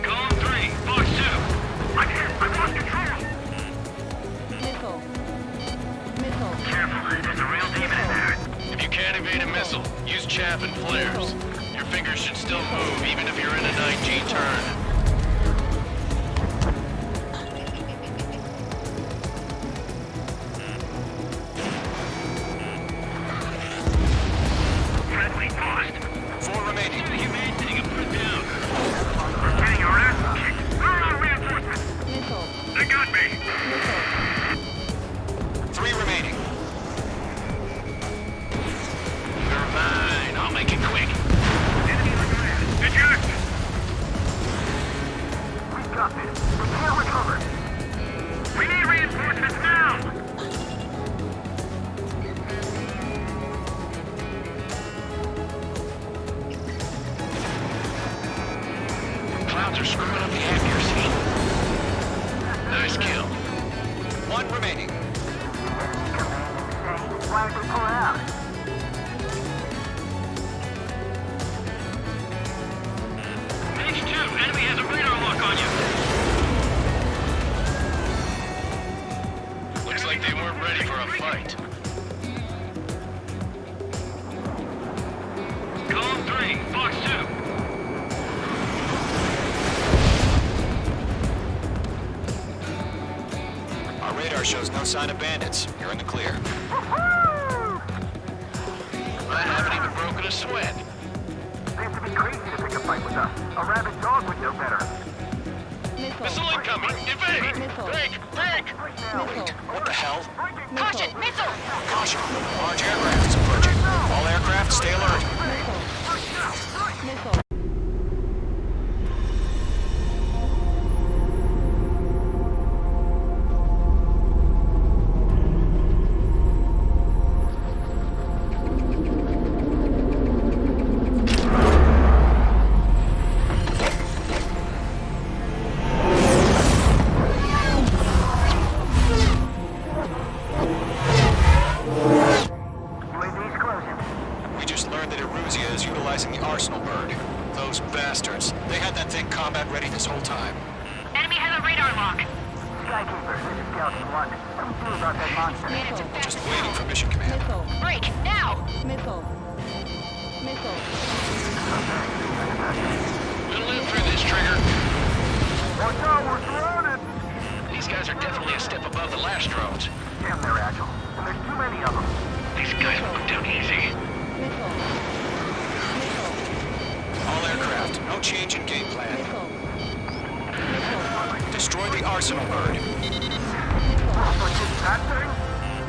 Speaker 8: Column 3, Fox 2. I'm hit. I lost control. Careful. There's a real demon in there.
Speaker 9: If you can't evade a missile, use chaff and flares. Your fingers should still move, even if you're in a 9G turn.
Speaker 8: Friendly paused.
Speaker 7: 4 remaining.
Speaker 8: The humane thing and put it down. We're getting our ass kicked. Where are our reinforcements? They got me.
Speaker 7: 3 remaining.
Speaker 9: You're mine. I'll make it quick.
Speaker 8: Enemy on your ass. Eject! We got this. Prepare recover. We need reinforcements now.
Speaker 9: Clouds are screwing up the accuracy. Nice kill.
Speaker 7: 1 remaining.
Speaker 8: Why did we pull out? Mage 2, enemy has a radar lock on you.
Speaker 9: Looks like they weren't ready for a fight.
Speaker 7: Radar shows no sign of bandits. You're in the clear.
Speaker 9: I haven't even broken a sweat.
Speaker 8: Seems to be crazy to pick a fight with us. A rabid dog would know better.
Speaker 9: Missile incoming! Evade! Break! Break!
Speaker 7: What the hell?
Speaker 11: Caution! Missile!
Speaker 7: Caution! Large aircraft is approaching. All aircraft, stay alert. We just learned that Eruzia is utilizing the Arsenal bird. Those bastards. They had that thing combat ready this whole time.
Speaker 11: Enemy has a radar lock.
Speaker 8: Skykeeper, this is Skeleton 1. What do you do about that monster?
Speaker 7: Just waiting for mission command.
Speaker 11: Break! Now!
Speaker 9: We'll live through this, Trigger.
Speaker 8: Watch out, we're surrounded!
Speaker 9: These guys are definitely a step above the last drones.
Speaker 8: Damn, they're agile. And there's too many of them.
Speaker 9: These guys will go down easy.
Speaker 7: All aircraft, no change in game plan. Destroy the Arsenal bird.
Speaker 8: That thing?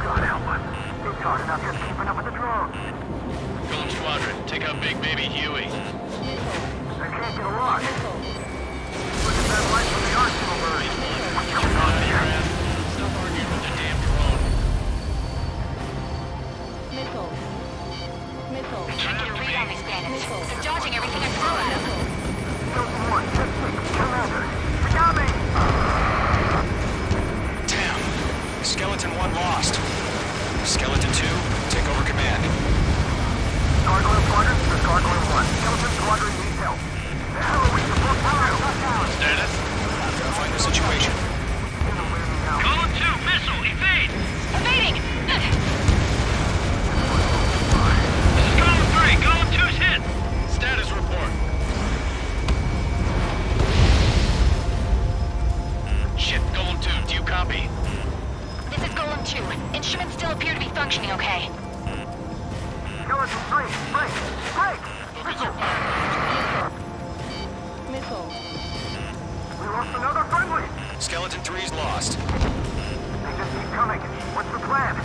Speaker 8: God help us. It's hard enough just keeping up with the drones.
Speaker 9: Golem Squadron, take out Big Baby Huey.
Speaker 8: They can't get a lock. Look at that light from the Arsenal bird.
Speaker 9: Get your gun out of your ass. Stop arguing with the damn drone.
Speaker 11: Can't get a read on these bandits. They're dodging everything I throw at them.
Speaker 8: Skeleton 1, just quick. Commander. They got me!
Speaker 7: Damn. Skeleton 1 lost. Skeleton 2, take over command.
Speaker 8: Gargoyle Squadron, this is Gargoyle 1. Skeleton Squadron needs help. The hell are we supposed to do?
Speaker 9: Status?
Speaker 7: Verify the situation.
Speaker 9: Column 2, missile, evade!
Speaker 11: Evading!
Speaker 9: This is Column 3, Column 2's hit! Status report. Shit, Column 2, do you copy?
Speaker 11: This is Golem 2. Instruments still appear to be functioning okay.
Speaker 8: Skeleton 3, break! Break! Missile! We lost another friendly!
Speaker 7: Skeleton 3's lost.
Speaker 8: They just keep coming. What's the plan?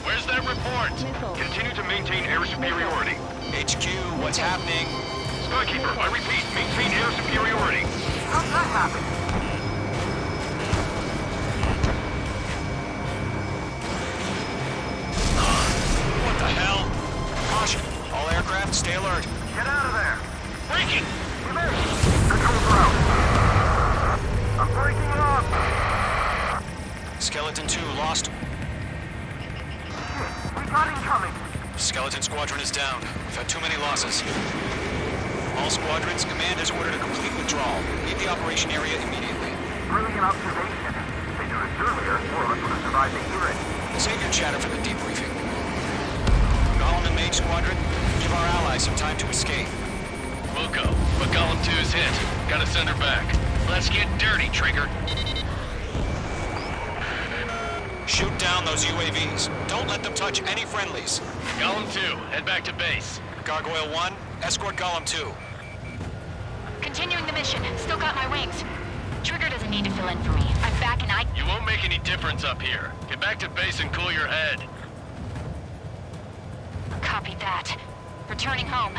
Speaker 9: Where's that report?
Speaker 8: Continue to maintain air superiority.
Speaker 7: HQ, what's happening?
Speaker 8: Skykeeper, I repeat, maintain air superiority. How'd that happen?
Speaker 7: What the hell? Caution. All aircraft, stay alert.
Speaker 8: Get out of there!
Speaker 9: Breaking!
Speaker 8: Controls are out. I'm breaking up!
Speaker 7: Skeleton 2 lost.
Speaker 8: Shit, we got incoming!
Speaker 7: Skeleton Squadron is down. We've had too many losses. All squadrons, command has ordered a complete withdrawal. Leave the operation area immediately.
Speaker 8: Brilliant observation. If they knew this earlier, more of us would have survived the hearing.
Speaker 7: Save your chatter for the debriefing. Golem and Mage Squadron, give our allies some time to escape.
Speaker 9: Wilco, but Golem 2's hit. Gotta send her back. Let's get dirty, Trigger.
Speaker 7: Shoot down those UAVs. Don't let them touch any friendlies.
Speaker 9: Golem 2, head back to base.
Speaker 7: Gargoyle 1, escort Golem 2.
Speaker 11: Continuing the mission. Still got my wings. Trigger doesn't need to fill in for me. I'm back and
Speaker 9: You won't make any difference up here. Get back to base and cool your head.
Speaker 11: Copy that. Returning home.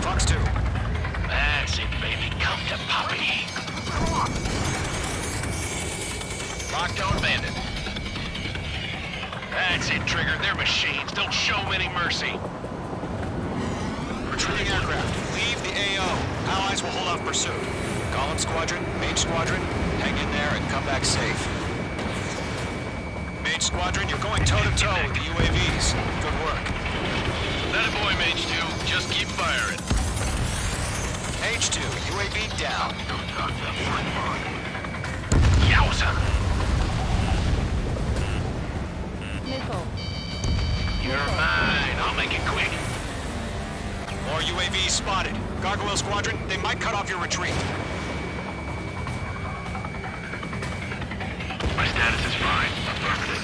Speaker 7: Fox 2.
Speaker 9: That's it, baby. Come to Poppy. Locked on bandit. That's it, Trigger. They're machines. Don't show them any mercy.
Speaker 7: Retreating aircraft. Leave the AO. Allies will hold off pursuit. Golem Squadron, Mage Squadron, hang in there and come back safe. Mage Squadron, you're going toe-to-toe with the UAVs. Good work.
Speaker 9: That a boy, Mage 2. Just keep firing.
Speaker 7: Mage 2, UAV down.
Speaker 9: Yowza!
Speaker 11: Missile.
Speaker 9: You're mine. I'll make it quick.
Speaker 7: UAVs spotted. Gargoyle Squadron, they might cut off your retreat.
Speaker 8: My status is fine. Affirmative.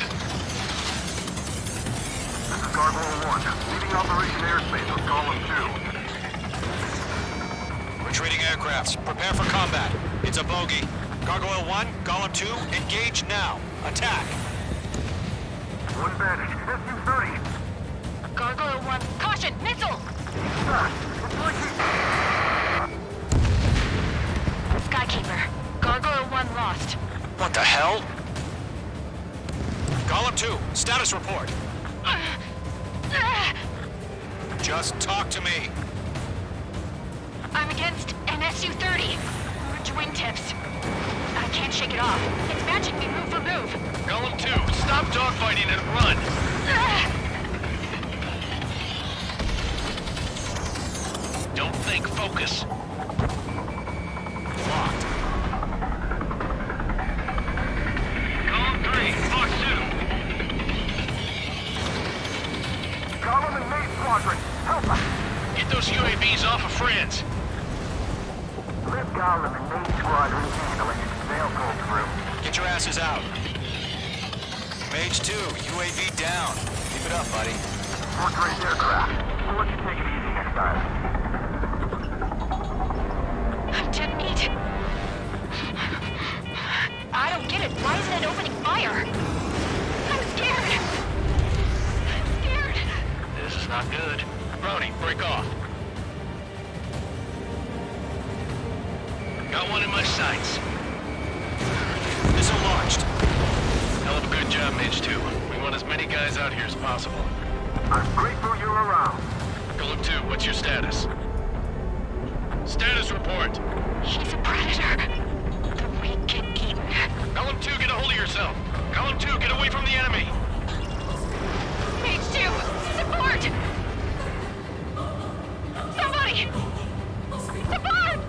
Speaker 10: This is Gargoyle 1, leading Operation Airspace with Column 2.
Speaker 7: Retreating aircrafts, prepare for combat. It's a bogey. Gargoyle 1, Golem 2, engage now. Attack.
Speaker 10: One bandit. SU-30.
Speaker 11: Gargoyle 1, caution, missile! Skykeeper, Gargoyle 1 lost.
Speaker 7: What the hell? Golem 2, status report. Just talk to me.
Speaker 11: I'm against an Su-30. Orange wingtips. I can't shake it off. It's matching me move for move.
Speaker 9: Golem 2, stop dogfighting and run! Don't think, focus.
Speaker 7: Locked.
Speaker 9: Golem 3, Fox 2.
Speaker 10: Column and Maid Squadron, help us!
Speaker 9: Get those UAVs off of France.
Speaker 10: Let Column and Maid Squadron handle it. They'll go through.
Speaker 7: Get your asses out. Mage 2, UAV down. Keep it up, buddy.
Speaker 10: Fourth-rate aircraft. We'll let you take it easy next time.
Speaker 11: I'm dead meat. I don't get it. Why isn't it opening fire? I'm scared. I'm scared.
Speaker 9: This is not good. Brownie, break off. Got one in my sights.
Speaker 7: Missile launched.
Speaker 9: Hell of a good job, Mage 2. We want as many guys out here as possible.
Speaker 10: I'm grateful you're around.
Speaker 9: Golem 2, what's your status? Status report.
Speaker 11: He's a predator. The weak get eaten.
Speaker 9: Golem 2, get a hold of yourself. Golem 2, get away from the enemy.
Speaker 11: Mage 2, support! Somebody! Support!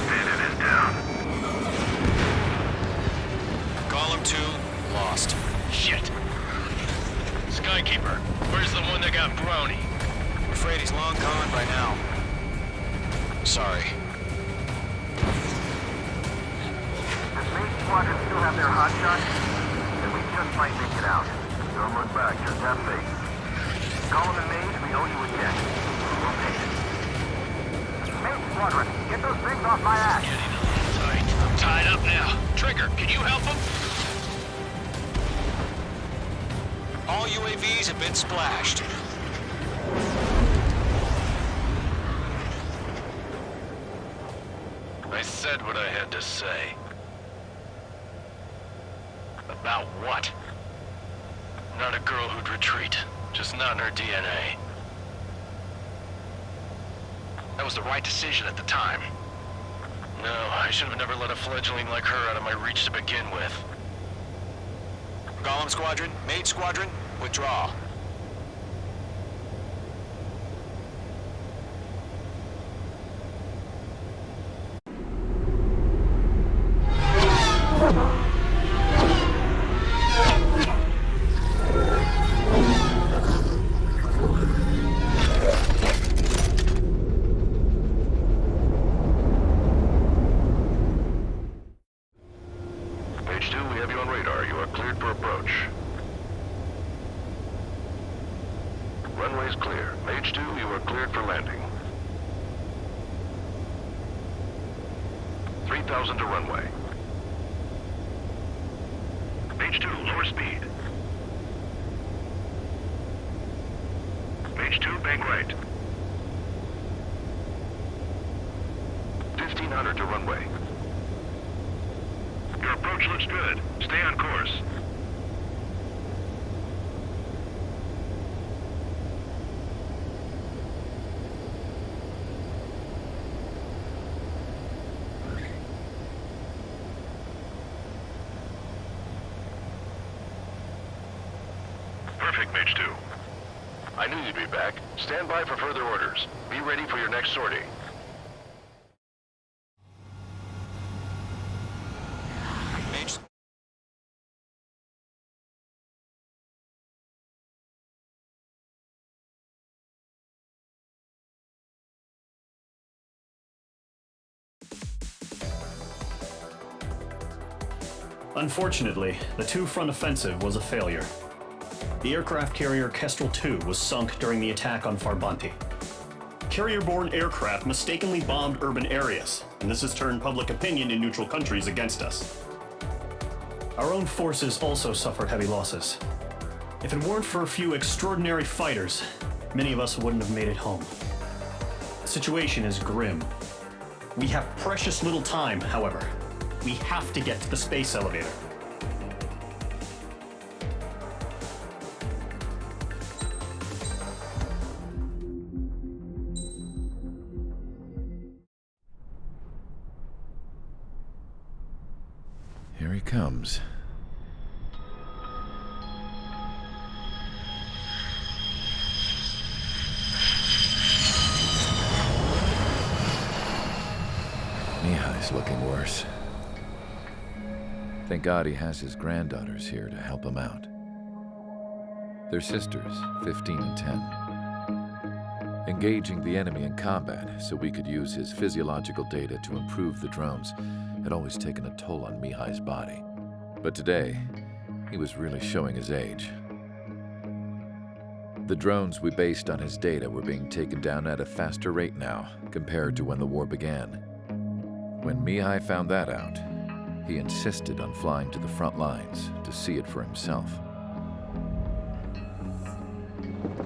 Speaker 10: Bandit is down.
Speaker 7: Golem 2, lost.
Speaker 9: Shit. Skykeeper, where's the one that got Brownie?
Speaker 7: I'm afraid he's long gone by now. Sorry.
Speaker 10: Does Maid Squadron still have their hot shots? Then we just might make it out. Don't look back, just have faith. Column and Maid, we owe you a debt. We'll pay it. Maid Squadron, get those things off my ass!
Speaker 9: Getting a little tight. I'm tied up now. Trigger, can you help him?
Speaker 7: All UAVs have been splashed.
Speaker 9: I said what I had to say. About what? Not a girl who'd retreat. Just not in her DNA. That was the right decision at the time. No, I should have never let a fledgling like her out of my reach to begin with.
Speaker 7: Golem Squadron, Maid Squadron, withdraw.
Speaker 10: Page 2, we have you on radar. You are cleared for approach. Runway's clear. Mage 2, you are cleared for landing. 3,000 to runway. Mage 2, lower speed. Mage 2, bank right. 1,500 to runway. Your approach looks good. Stay on course. Perfect, Mage 2. I knew you'd be back. Stand by for further orders. Be ready for your next sortie.
Speaker 4: Unfortunately, the two-front offensive was a failure. The aircraft carrier Kestrel II was sunk during the attack on Farbanti. Carrier-borne aircraft mistakenly bombed urban areas, and this has turned public opinion in neutral countries against us. Our own forces also suffered heavy losses. If it weren't for a few extraordinary fighters, many of us wouldn't have made it home. The situation is grim. We have precious little time, however. We have to get to the space elevator.
Speaker 15: Here he comes. Mihai's looking worse. Thank God he has his granddaughters here to help him out. They're sisters, 15 and 10. Engaging the enemy in combat so we could use his physiological data to improve the drones had always taken a toll on Mihai's body. But today, he was really showing his age. The drones we based on his data were being taken down at a faster rate now compared to when the war began. When Mihai found that out, he insisted on flying to the front lines to see it for himself.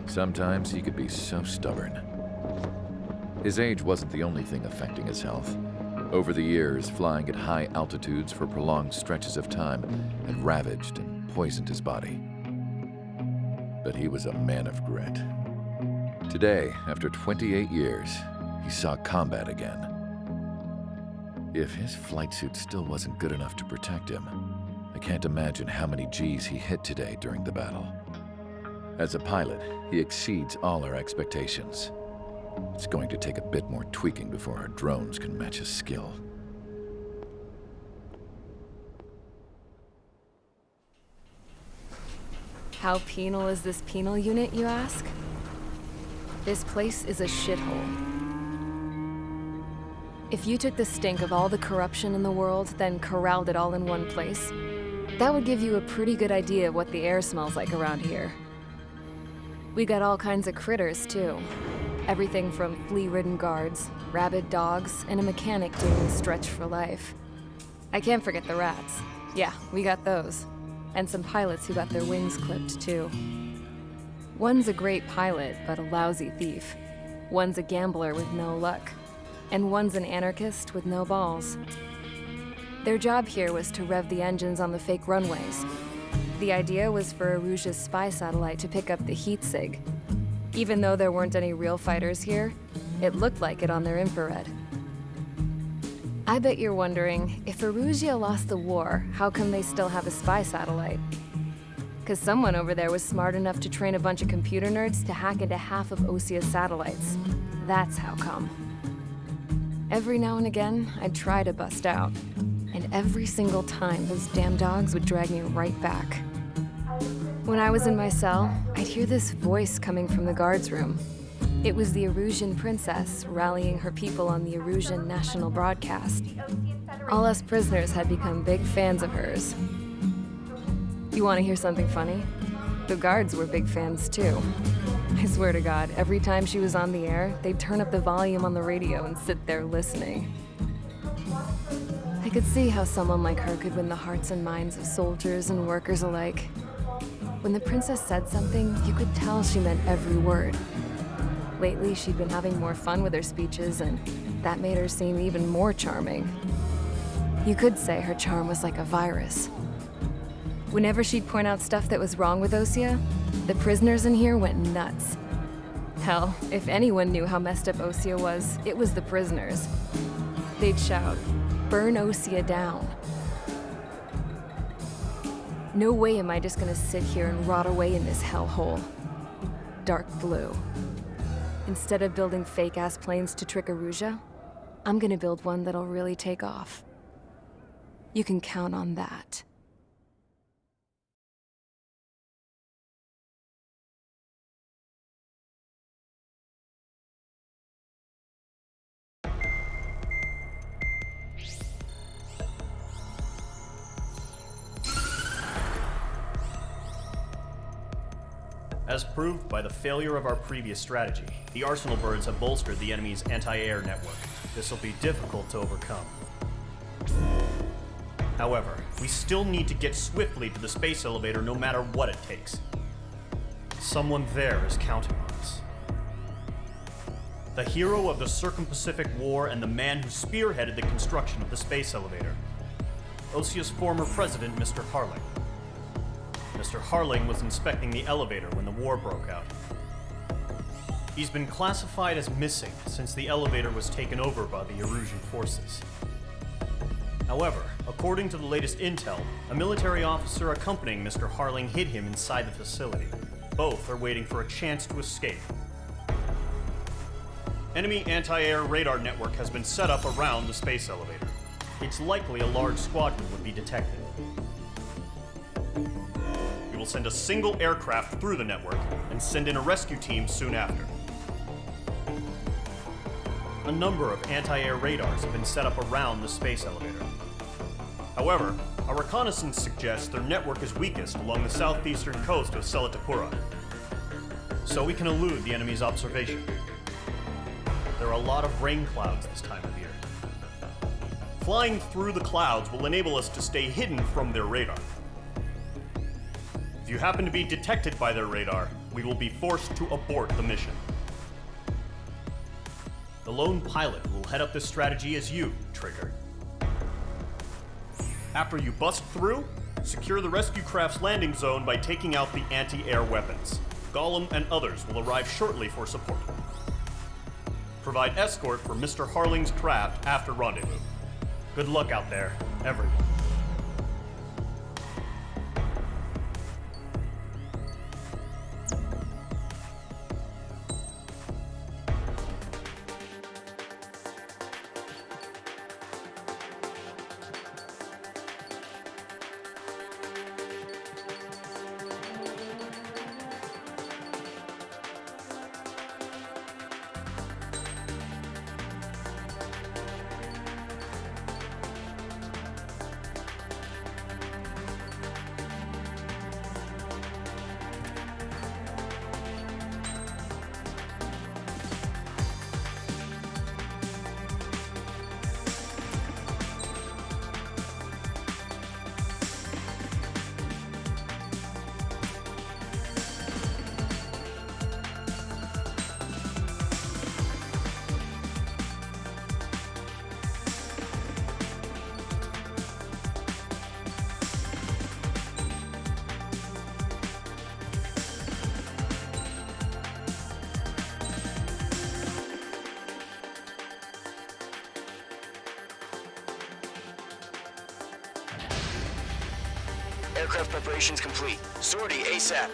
Speaker 15: Sometimes he could be so stubborn. His age wasn't the only thing affecting his health. Over the years, flying at high altitudes for prolonged stretches of time had ravaged and poisoned his body. But he was a man of grit. Today, after 28 years, he saw combat again. If his flight suit still wasn't good enough to protect him, I can't imagine how many Gs he hit today during the battle. As a pilot, he exceeds all our expectations. It's going to take a bit more tweaking before our drones can match his skill.
Speaker 1: How penal is this penal unit, you ask? This place is a shithole. If you took the stink of all the corruption in the world, then corralled it all in one place, that would give you a pretty good idea of what the air smells like around here. We got all kinds of critters, too. Everything from flea-ridden guards, rabid dogs, and a mechanic doing the stretch for life. I can't forget the rats. Yeah, we got those. And some pilots who got their wings clipped, too. One's a great pilot, but a lousy thief. One's a gambler with no luck. And one's an anarchist with no balls. Their job here was to rev the engines on the fake runways. The idea was for Erusia's spy satellite to pick up the heat sig. Even though there weren't any real fighters here, it looked like it on their infrared. I bet you're wondering, if Erusia lost the war, how come they still have a spy satellite? 'Cause someone over there was smart enough to train a bunch of computer nerds to hack into half of Osia's satellites. That's how come. Every now and again, I'd try to bust out. And every single time, those damn dogs would drag me right back. When I was in my cell, I'd hear this voice coming from the guards room. It was the Erusian princess rallying her people on the Erusian national broadcast. All us prisoners had become big fans of hers. You want to hear something funny? The guards were big fans too. I swear to God, every time she was on the air, they'd turn up the volume on the radio and sit there listening. I could see how someone like her could win the hearts and minds of soldiers and workers alike. When the princess said something, you could tell she meant every word. Lately, she'd been having more fun with her speeches, and that made her seem even more charming. You could say her charm was like a virus. Whenever she'd point out stuff that was wrong with Osia, the prisoners in here went nuts. Hell, if anyone knew how messed up Osia was, it was the prisoners. They'd shout, "Burn Osia down." No way am I just gonna sit here and rot away in this hellhole. Dark blue. Instead of building fake-ass planes to trick Erusia, I'm gonna build one that'll really take off. You can count on that.
Speaker 4: As proved by the failure of our previous strategy, the Arsenal birds have bolstered the enemy's anti-air network. This will be difficult to overcome. However, we still need to get swiftly to the space elevator no matter what it takes. Someone there is counting on us. The hero of the Circum-Pacific War and the man who spearheaded the construction of the space elevator. Osia's former president, Mr. Harling. Mr. Harling was inspecting the elevator when the war broke out. He's been classified as missing since the elevator was taken over by the Erusian forces. However, according to the latest intel, a military officer accompanying Mr. Harling hid him inside the facility. Both are waiting for a chance to escape. Enemy anti-air radar network has been set up around the space elevator. It's likely a large squadron would be detected. We will send a single aircraft through the network and send in a rescue team soon after. A number of anti-air radars have been set up around the space elevator. However, our reconnaissance suggests their network is weakest along the southeastern coast of Selatapura, so we can elude the enemy's observation. There are a lot of rain clouds this time of year. Flying through the clouds will enable us to stay hidden from their radar. If you happen to be detected by their radar, we will be forced to abort the mission. The lone pilot who will head up this strategy is you, Trigger. After you bust through, secure the rescue craft's landing zone by taking out the anti-air weapons. Gollum and others will arrive shortly for support. Provide escort for Mr. Harling's craft after rendezvous. Good luck out there, everyone.
Speaker 14: Aircraft preparations complete. Sortie ASAP.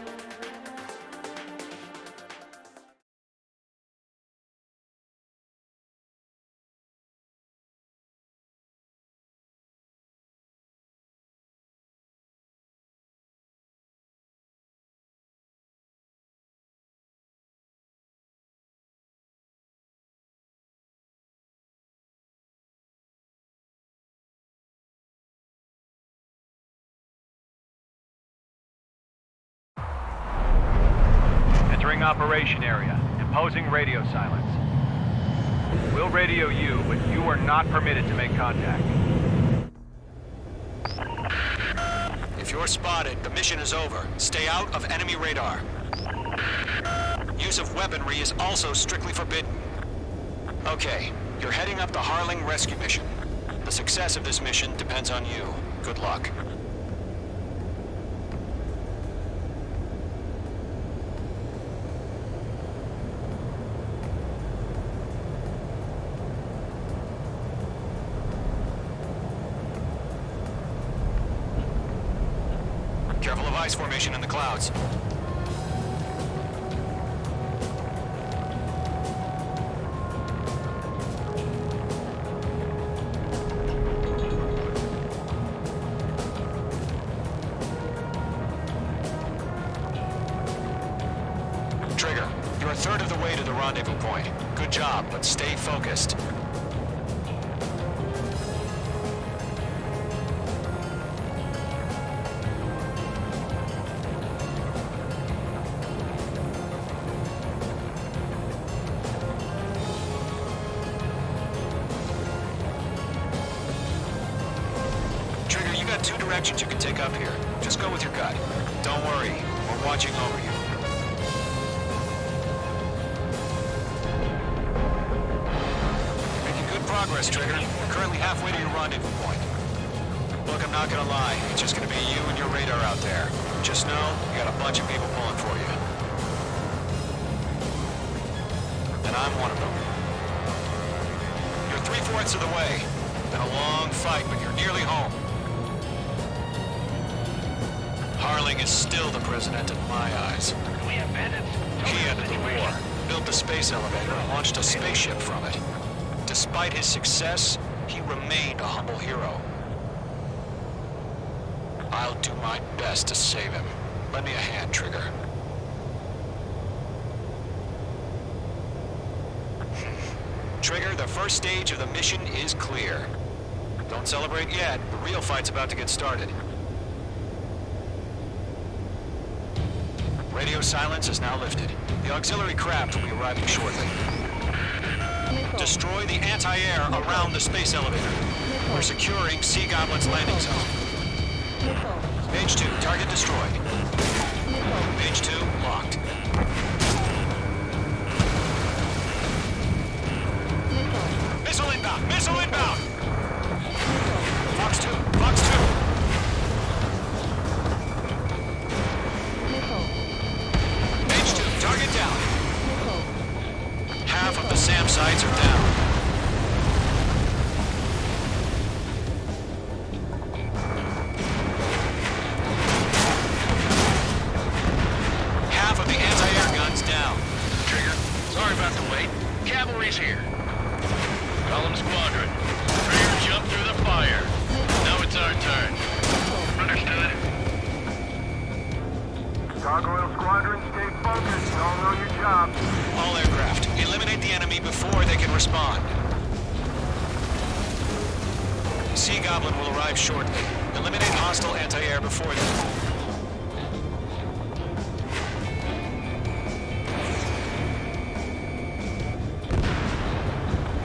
Speaker 16: Entering operation area. Imposing radio silence. We'll radio you, but you are not permitted to make contact.
Speaker 7: If you're spotted, the mission is over. Stay out of enemy radar. Use of weaponry is also strictly forbidden. Okay, you're heading up the Harling rescue mission. The success of this mission depends on you. Good luck. Careful of ice formation in the clouds. Trigger, you're a third of the way to the rendezvous point. Good job, but stay focused. got 2 directions you can take up here. Just go with your gut. Don't worry, we're watching over you. Making good progress, Trigger. We're currently halfway to your rendezvous point. Look, I'm not gonna lie. It's just gonna be you and your radar out there. Just know, you got a bunch of people pulling for you. And I'm one of them. You're 3/4 of the way. Been a long fight, but you're nearly home. Harling is still the president in my eyes.
Speaker 8: We have bandits.
Speaker 7: He ended the war, built the space elevator, and launched a spaceship from it. Despite his success, he remained a humble hero. I'll do my best to save him. Lend me a hand, Trigger. Trigger, the first stage of the mission is clear. Don't celebrate yet. The real fight's about to get started. Radio silence is now lifted. The auxiliary craft will be arriving shortly. Destroy the anti-air around the space elevator. We're securing Sea Goblin's landing zone. Mage 2, target destroyed. Mage 2, locked. Missile inbound! Missile inbound! Fox 2, Fox 2! Mage 2, target down. Half of the SAM sites are down. Half of the anti-air guns down.
Speaker 9: Trigger, sorry about the wait. Cavalry's here. Column Squadron. Trigger jumped through the fire. Now it's our turn.
Speaker 8: Understood.
Speaker 16: Gargoyle Squadron, stay focused. You all know your job.
Speaker 7: All aircraft, eliminate the enemy before they can respond. Sea Goblin will arrive shortly. Eliminate hostile anti-air before them.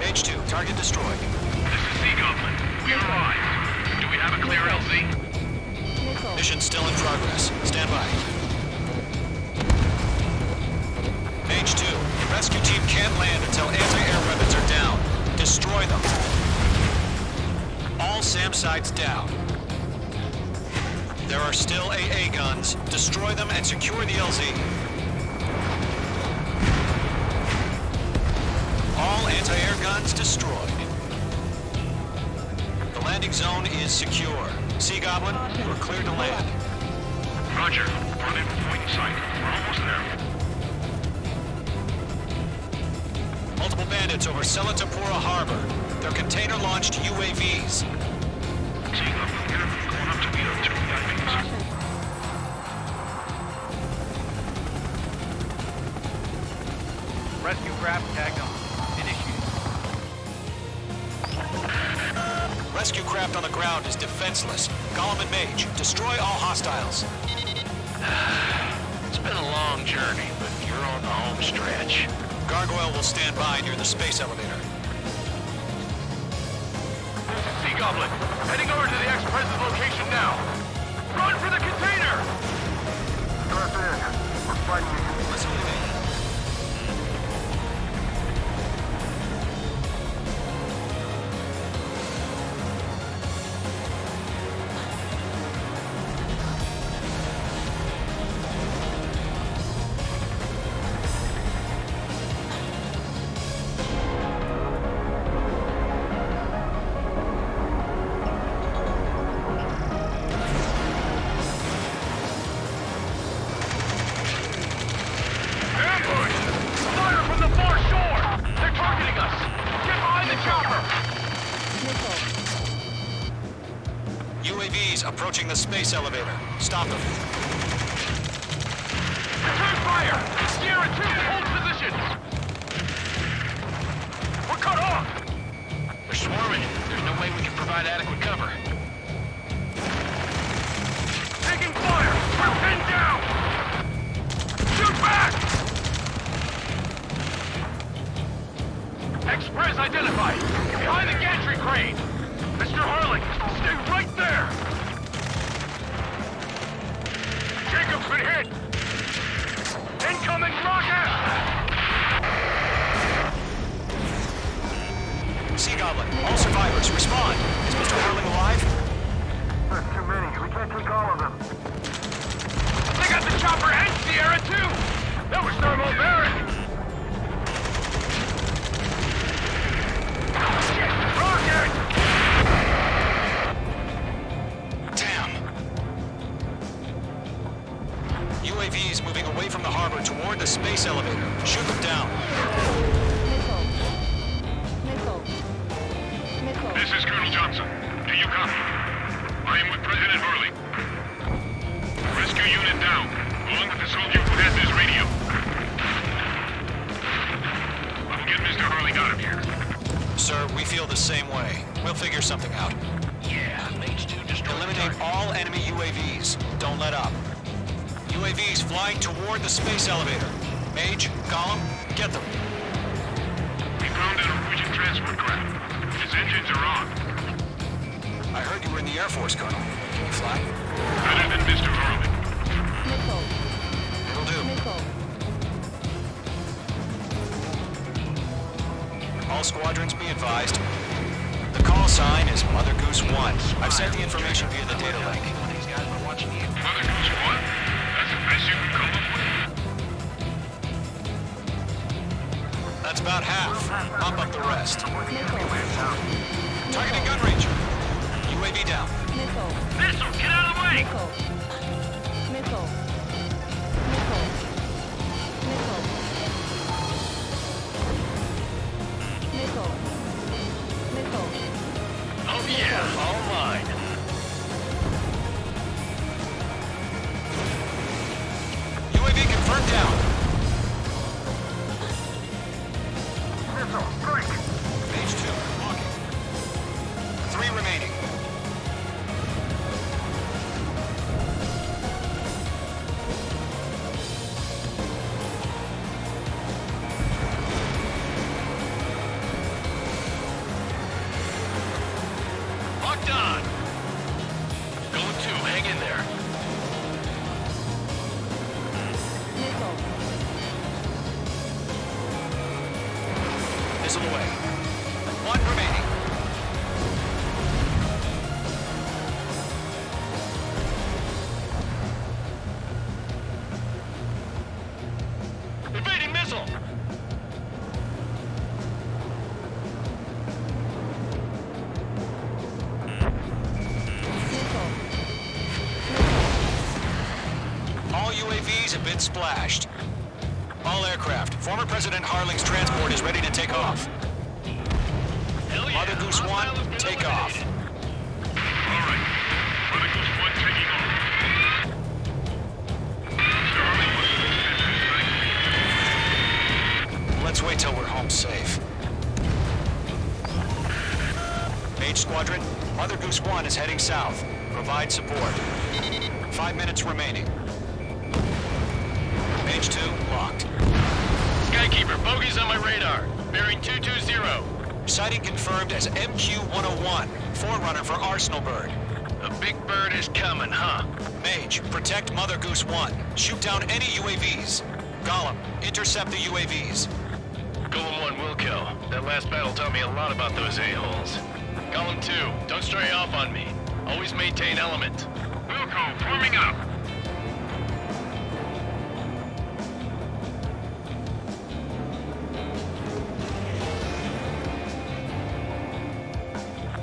Speaker 7: Mage 2, target destroyed.
Speaker 8: This is Sea Goblin. We arrived. Do we have a clear LZ?
Speaker 7: Mission still in progress. Stand by. Mage 2, rescue team can't land until anti-air weapons are down. Destroy them. All SAM sites down. There are still AA guns. Destroy them and secure the LZ. All anti-air guns destroyed. The landing zone is secure. Sea Goblin, you are cleared to land.
Speaker 8: Roger. Rendezvous point in sight. We're almost there.
Speaker 7: Multiple bandits over Selatapura Harbor. They're container-launched UAVs.
Speaker 8: Sea Goblin, get up. Going up to meet our 2 VIPs.
Speaker 16: Rescue craft tagged on.
Speaker 7: Rescue craft on the ground is defenseless. Golem and Mage, destroy all hostiles.
Speaker 9: It's been a long journey, but you're on the home stretch.
Speaker 7: Gargoyle will stand by near the space elevator.
Speaker 8: Sea Goblin, heading over to the ex-president's location now. Run for the container!
Speaker 16: Press in. We're fighting.
Speaker 7: Listen to me. UAVs approaching the space elevator. Stop them.
Speaker 8: Return fire! Sierra 2, hold position! We're cut off!
Speaker 9: They're swarming. There's no way we can provide adequate cover.
Speaker 8: Taking fire! We're pinned down! Shoot back! Express identified! Behind the gantry crane! Mr. Harling, stay right there! Been hit! Incoming rocket!
Speaker 7: Sea Goblin, all survivors, respond. Is Mr. Harling alive?
Speaker 10: There's too many. We can't take all of them.
Speaker 8: They got the chopper and Sierra too! That was thermobaric! Shit! Rocket!
Speaker 7: Damn. UAVs moving away from the harbor toward the space elevator. Shoot them down.
Speaker 8: This is Colonel Johnson. Do you copy? I am with President Hurley. Rescue unit down, along with the soldier who has this radio. I will get Mr. Hurley out of here.
Speaker 7: Sir, we feel the same way. We'll figure something out.
Speaker 9: Yeah, Mage 2 destroyed the
Speaker 7: Eliminate
Speaker 9: target.
Speaker 7: all enemy UAVs. Don't let up. UAVs flying toward the space elevator. Mage, Gollum, get them.
Speaker 8: We found an Norwegian transport craft. Its engines are on.
Speaker 7: I heard you were in the Air Force, Colonel. Can you fly?
Speaker 8: Better than Mr. Hurley.
Speaker 7: It'll do. All squadrons be advised. The call sign is Mother Goose 1. I've sent the information via the data link.
Speaker 9: These guys were watching you.
Speaker 8: Mother Goose 1? That's the best you can come up with?
Speaker 7: That's about half. Pump up the rest. Targeting gun range. UAV down.
Speaker 8: Missile, get out of the way!
Speaker 9: Oh yeah, all mine.
Speaker 7: UAV confirmed down.
Speaker 10: Missile, strike!
Speaker 7: Page 2, walking. 3 remaining.
Speaker 9: Locked on. Going 2, hang in there.
Speaker 7: Missile away. 1 remaining.
Speaker 9: Evading missile.
Speaker 7: All UAVs have been splashed. All aircraft. Former President Harling's transport is ready to take off.
Speaker 9: Hell yeah.
Speaker 7: Mother Goose 1, take off.
Speaker 8: All right. Mother Goose 1 taking off. Mr. Hurley wants to extend his
Speaker 7: Let's wait till we're home safe. Mage Squadron, Mother Goose 1 is heading south. Provide support. 5 minutes remaining. Mage 2, locked.
Speaker 9: Skykeeper, bogey's on my radar. Bearing 220.
Speaker 7: Sighting confirmed as MQ-101, forerunner for Arsenal Bird.
Speaker 9: The big bird is coming, huh?
Speaker 7: Mage, protect Mother Goose 1. Shoot down any UAVs. Gollum, intercept the UAVs.
Speaker 9: Golem 1 will kill. That last battle taught me a lot about those a-holes. Golem 2, don't stray off on me. Always maintain element.
Speaker 8: Wilco, forming up.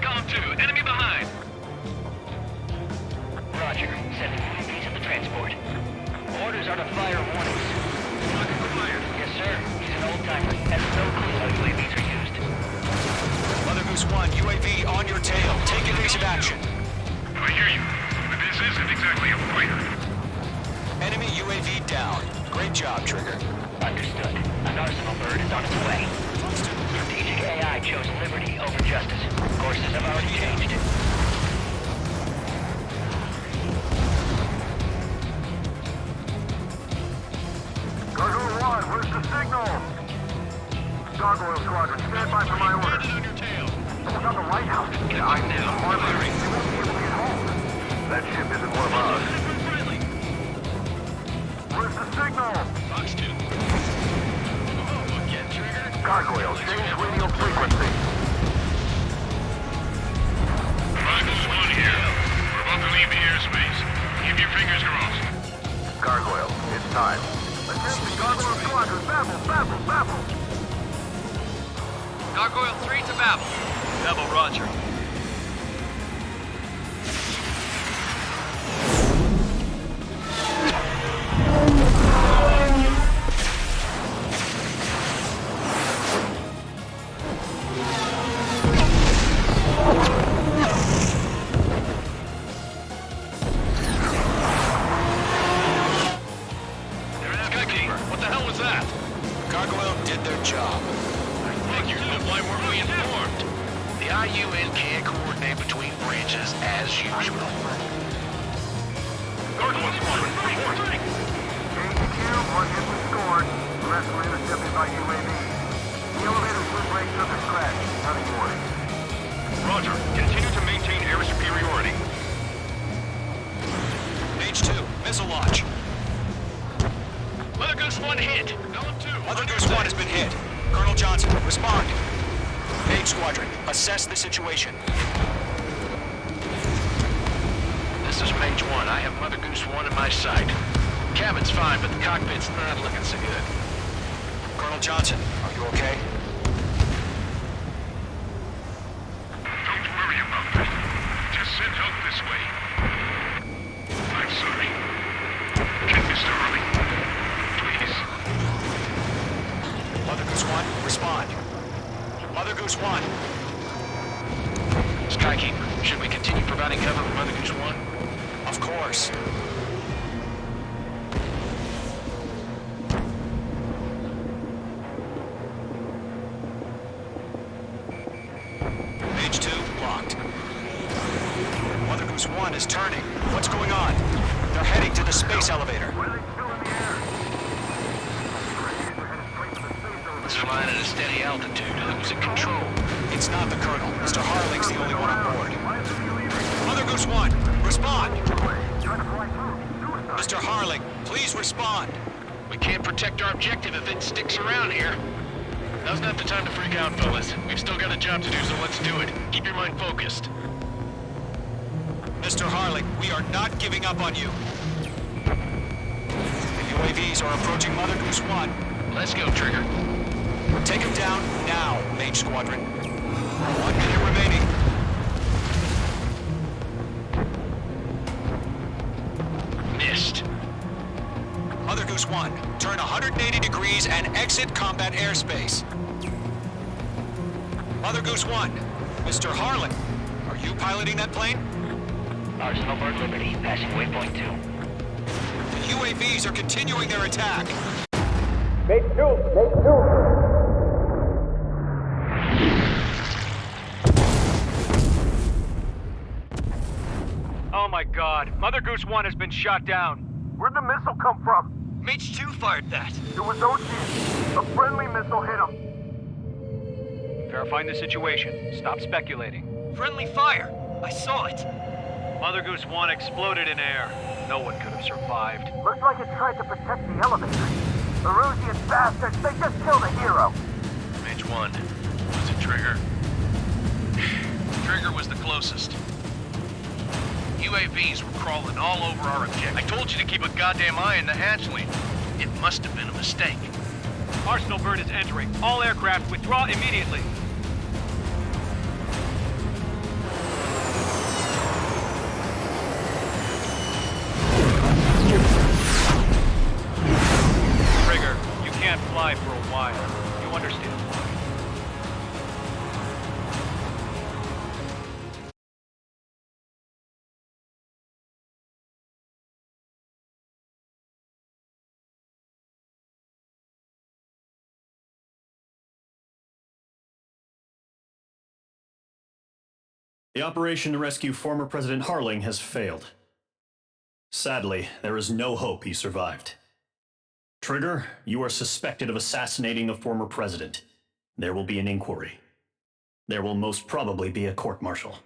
Speaker 9: Golem 2, enemy behind.
Speaker 17: Roger. Sending UAVs at the transport. Orders are to fire warnings.
Speaker 8: Rocket fire.
Speaker 17: Yes, sir. He's an old-timer. Has no clue how UAVs are used.
Speaker 7: Mother Goose 1, UAV on your tail. Take evasive action.
Speaker 8: I hear you, but this isn't exactly a fighter.
Speaker 7: Enemy UAV down. Great job, Trigger.
Speaker 17: Understood. An Arsenal Bird is on its way. Strategic AI chose liberty over justice. Courses have already changed.
Speaker 10: Gargoyle 1, where's the signal? Gargoyle Squadron, stand by for my orders.
Speaker 9: On your tail.
Speaker 10: Someone's on the lighthouse. Yeah, I see the harbor. We won't be able to get home. That ship isn't one of ours.
Speaker 8: signal!
Speaker 9: Fox 2. Oh, again, Trigger?
Speaker 8: Gargoyle, change radio frequency. Rivals 1 here. We're about to leave the airspace. Keep your fingers crossed. Gargoyle, it's time. Attention, Gargoyle Squadron, Babel!
Speaker 16: Gargoyle 3 to Babel.
Speaker 5: Babel, roger.
Speaker 9: Skykeeper, what the hell was that?
Speaker 14: Gargoyle did their job.
Speaker 9: Figured, but why weren't we informed?
Speaker 7: The IUN can't coordinate between branches as usual.
Speaker 8: Gargoyle Squadron, report. HQ, 1 hit was scored. The rest were intercepted by UAV. The elevator's loop rate took a crash. Nothing more. Roger. Continue to maintain air superiority.
Speaker 7: Mage 2, missile launch.
Speaker 9: Mother Goose 1 hit. Golem 2.
Speaker 7: Mother Goose 1 has been hit. Colonel Johnson, respond. Mage Squadron, assess the situation.
Speaker 9: This is Mage 1. I have Mother Goose 1 in my sight. Cabin's fine, but the cockpit's not looking so good.
Speaker 7: Colonel Johnson, are you okay?
Speaker 8: Don't worry about that. Just send help this way. I'm sorry. Get Mr. Hurley. Please.
Speaker 7: Mother Goose 1, respond. Mother Goose 1.
Speaker 9: Skykeeper, should we continue providing cover for Mother Goose 1?
Speaker 7: Of course. Mage 2, locked. Mother Goose 1 is turning. What's going on? They're heading to the space elevator.
Speaker 9: It's flying at a steady altitude. Who's in control?
Speaker 7: It's not the Colonel. Mr. Harling's the only one on board. Mother Goose 1, respond! Mr. Harling, please respond!
Speaker 9: We can't protect our objective if it sticks around here. Now's not the time to freak out, fellas. We've still got a job to do, so let's do it. Keep your mind focused.
Speaker 7: Mr. Harling, we are not giving up on you. The UAVs are approaching Mother Goose 1.
Speaker 9: Let's go, Trigger.
Speaker 7: Take him down now, Mage Squadron. 1 minute remaining.
Speaker 9: Missed.
Speaker 7: Mother Goose 1, turn 180 degrees and exit combat airspace. Mother Goose 1, Mr. Harling, are you piloting that plane?
Speaker 17: Arsenal Bird Liberty, passing waypoint 2.
Speaker 7: The UAVs are continuing their attack.
Speaker 8: Mage 2.
Speaker 16: Oh my god, Mother Goose 1 has been shot down.
Speaker 8: Where'd the missile come from?
Speaker 16: Mage 2 fired that.
Speaker 8: It was Ocean. A friendly missile hit him.
Speaker 16: Verifying the situation. Stop speculating.
Speaker 5: Friendly fire. I saw it.
Speaker 16: Mother Goose 1 exploded in air. No one could have survived.
Speaker 8: Looks like it tried to protect the elevator. The Erusian bastards, they just killed a hero.
Speaker 9: Mage 1. Was it Trigger? Trigger was the closest. UAVs were crawling all over our objective. I told you to keep a goddamn eye on the hatchling. It must have been a mistake.
Speaker 16: Arsenal Bird is entering. All aircraft withdraw immediately. Trigger, you can't fly for a while. You understand?
Speaker 4: The operation to rescue former President Harling has failed. Sadly, there is no hope he survived. Trigger, you are suspected of assassinating the former president. There will be an inquiry. There will most probably be a court-martial.